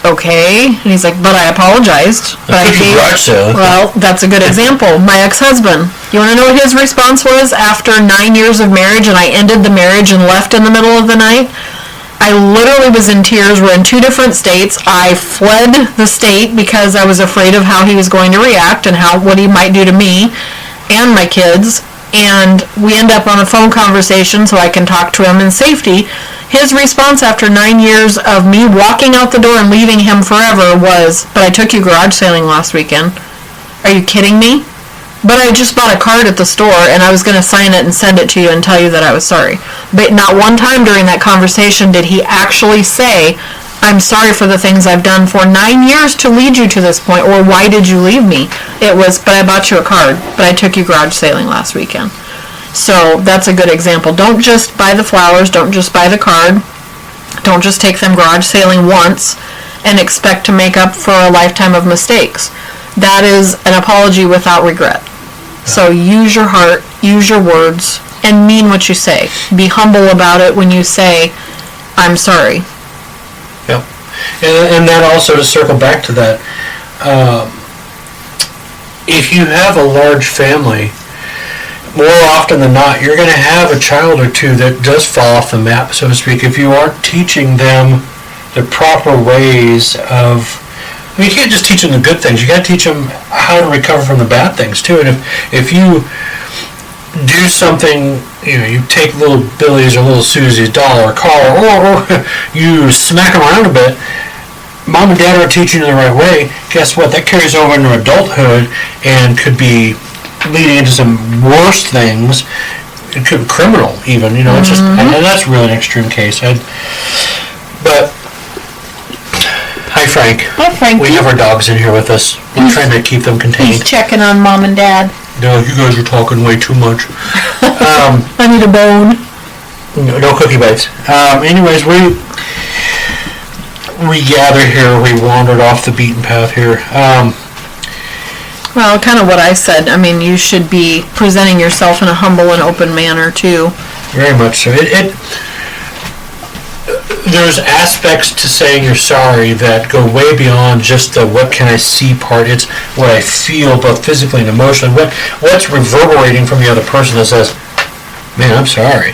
okay. And he's like, but I apologized. Well, that's a good example. My ex-husband, you want to know what his response was after 9 years of marriage, and I ended the marriage and left in the middle of the night? I literally was in tears. We're in two different states. I fled the state because I was afraid of how he was going to react and what he might do to me and my kids. And we end up on a phone conversation so I can talk to him in safety. His response after 9 years of me walking out the door and leaving him forever was, but I took you garage sailing last weekend. Are you kidding me? But I just bought a card at the store, and I was going to sign it and send it to you and tell you that I was sorry. But not one time during that conversation did he actually say, I'm sorry for the things I've done for 9 years to lead you to this point, or why did you leave me? It was, but I bought you a card, but I took you garage sailing last weekend. So that's a good example. Don't just buy the flowers, don't just buy the card, don't just take them garage sailing once and expect to make up for a lifetime of mistakes. That is an apology without regret. So use your heart, use your words, and mean what you say. Be humble about it when you say, I'm sorry. Yep. And that also, to circle back to that, if you have a large family, more often than not, you're going to have a child or two that does fall off the map, so to speak, if you aren't teaching them the proper ways of... I mean, you can't just teach them the good things. You got to teach them how to recover from the bad things too. And if you do something, you take little Billy's or little Susie's doll or car, or you smack them around a bit, mom and dad are teaching you the right way, guess what? That carries over into adulthood and could be leading into some worse things. It could be criminal even, it's just, and that's really an extreme case. But, hi Frank. Hi Frank. We have our dogs in here with us. We're trying to keep them contained. He's checking on mom and dad. No, you guys are talking way too much. I need a bone. No cookie bites. Anyways, we gather here. We wandered off the beaten path here. Well, kind of what I said. I mean, you should be presenting yourself in a humble and open manner, too. Very much so. There's aspects to saying you're sorry that go way beyond just the what can I see part. It's what I feel, both physically and emotionally. What's reverberating from the other person that says, man, I'm sorry.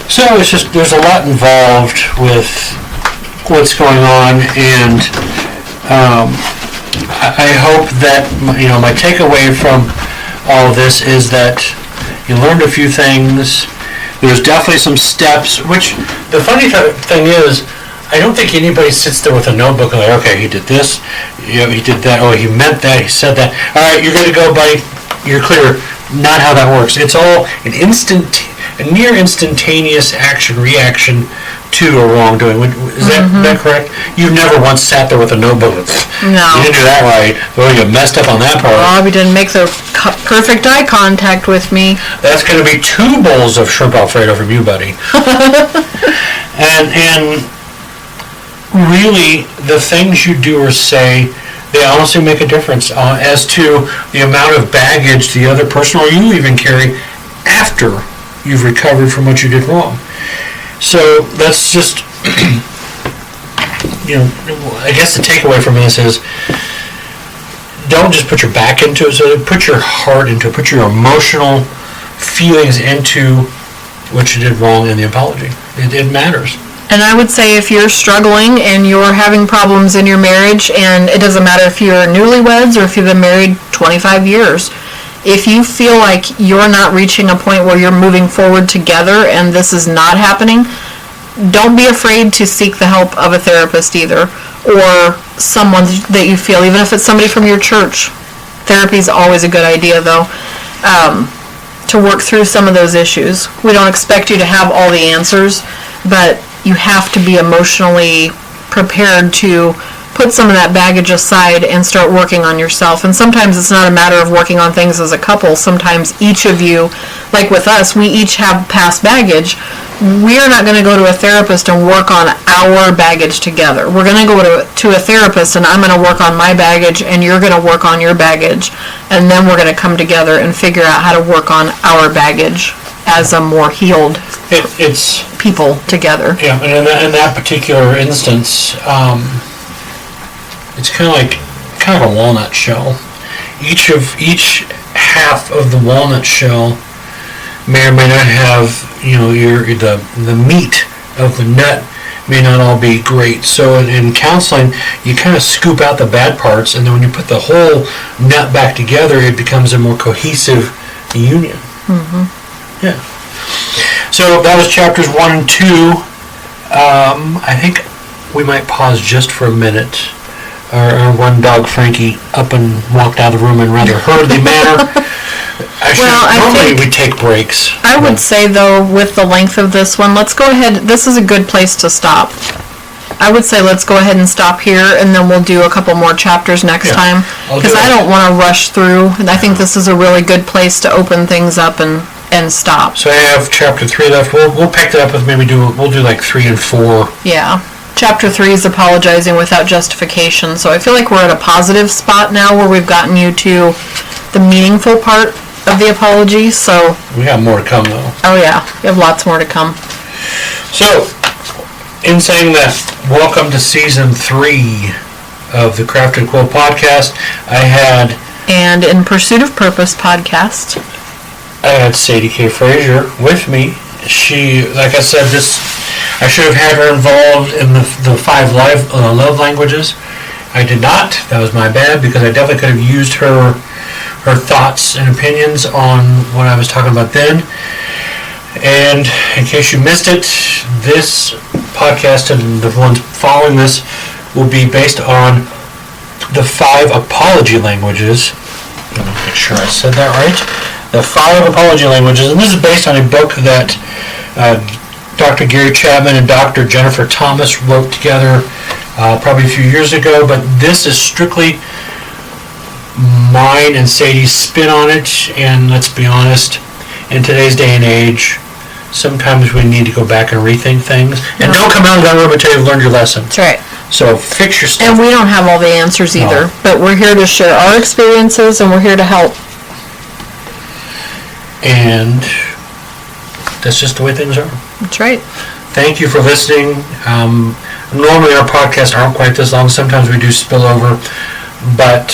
So it's just, there's a lot involved with what's going on, and I hope that, my takeaway from all of this is that you learned a few things. There's definitely some steps, which the funny thing is, I don't think anybody sits there with a notebook and like, okay, he did this, he did that, oh, he meant that, he said that. All right, you're going to go, buddy, you're clear. Not how that works. It's all a near instantaneous reaction to a wrongdoing. Is that correct? You've never once sat there with a notebook. No. You didn't do that right. Well, you messed up on that part. Rob, you didn't make the perfect eye contact with me. That's going to be 2 bowls of shrimp Alfredo from you, buddy. and really, the things you do or say, they honestly make a difference as to the amount of baggage the other person or you even carry after you've recovered from what you did wrong. So that's just, I guess the takeaway from this is, don't just put your back into it, so put your heart into it, put your emotional feelings into what you did wrong in the apology. It matters. And I would say if you're struggling and you're having problems in your marriage, and it doesn't matter if you're newlyweds or if you've been married 25 years, if you feel like you're not reaching a point where you're moving forward together and this is not happening, don't be afraid to seek the help of a therapist either, or someone that you feel, even if it's somebody from your church. Therapy is always a good idea, though, to work through some of those issues. We don't expect you to have all the answers, but you have to be emotionally prepared to put some of that baggage aside and start working on yourself. And sometimes it's not a matter of working on things as a couple. Sometimes each of you, like with us, we each have past baggage. We're not going to go to a therapist and work on our baggage together. We're going to go to a therapist, and I'm going to work on my baggage and you're going to work on your baggage, and then we're going to come together and figure out how to work on our baggage as a more healed it's people together. Yeah, and in that particular instance, it's kind of a walnut shell. Each half of the walnut shell may or may not have, the meat of the nut may not all be great. So in counseling, you kind of scoop out the bad parts, and then when you put the whole nut back together, it becomes a more cohesive union. Mm-hmm. Yeah. So that was chapters 1 and 2. I think we might pause just for a minute. Our one dog, Frankie, up and walked out of the room in rather hurriedly manner. Normally we take breaks. I would say, though, with the length of this one, let's go ahead. This is a good place to stop. I would say let's go ahead and stop here, and then we'll do a couple more chapters next time. Because I don't want to rush through. And I think this is a really good place to open things up and stop. So I have chapter 3 left. We'll pick it up with we'll do like 3 and 4. Yeah. Chapter 3 is apologizing without justification. So I feel like we're at a positive spot now where we've gotten you to the meaningful part of the apology. So we have more to come, though. Oh yeah, we have lots more to come. So, in saying that, welcome to season 3 of the Craft and Quill podcast. And in Pursuit of Purpose podcast, I had Sadie K. Frazier with me. She, like I said, I should have had her involved in the 5 love languages. I did not. That was my bad, because I definitely could have used her her thoughts and opinions on what I was talking about then. And in case you missed it, this podcast and the ones following this will be based on the 5 apology languages. Let me make sure I said that right. The 5 apology languages, and this is based on a book that Dr. Gary Chapman and Dr. Jennifer Thomas wrote together probably a few years ago, but this is strictly mine and Sadie's spin on it, and let's be honest, in today's day and age, sometimes we need to go back and rethink things. And don't come out of that room until you've learned your lesson. That's right. So fix your stuff. And we don't have all the answers either, but we're here to share our experiences and we're here to help. And that's just the way things are. That's right. Thank you for listening. Normally our podcasts aren't quite this long. Sometimes we do spill over, but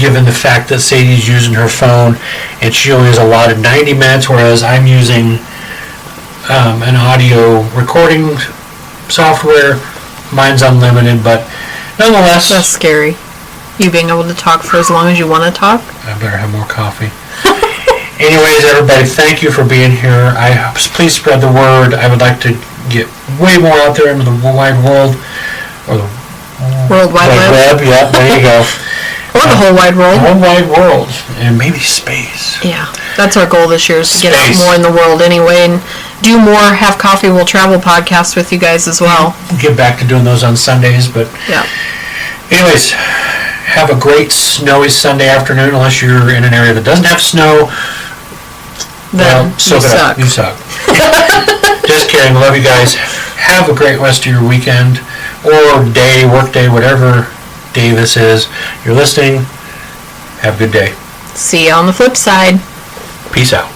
given the fact that Sadie's using her phone and she only has allotted 90 minutes, whereas I'm using an audio recording software, mine's unlimited, but nonetheless... That's scary. You being able to talk for as long as you want to talk. I better have more coffee. Anyways, everybody, thank you for being here. Please spread the word. I would like to get way more out there into the wide world. Or the World Wide Web. Yeah, there you go. Or the whole wide world. The whole wide world. And maybe space. Yeah, that's our goal this year, is to get out Space. more in the world anyway, and do more Have Coffee Will Travel podcasts with you guys as well. Get back to doing those on Sundays, but Yeah. anyways, have a great snowy Sunday afternoon, unless you're in an area that doesn't have snow. Then you soak it up. suck. You suck. Just kidding. Love you guys. Have a great rest of your weekend or day, work day, whatever day this is. You're listening. Have a good day. See you on the flip side. Peace out.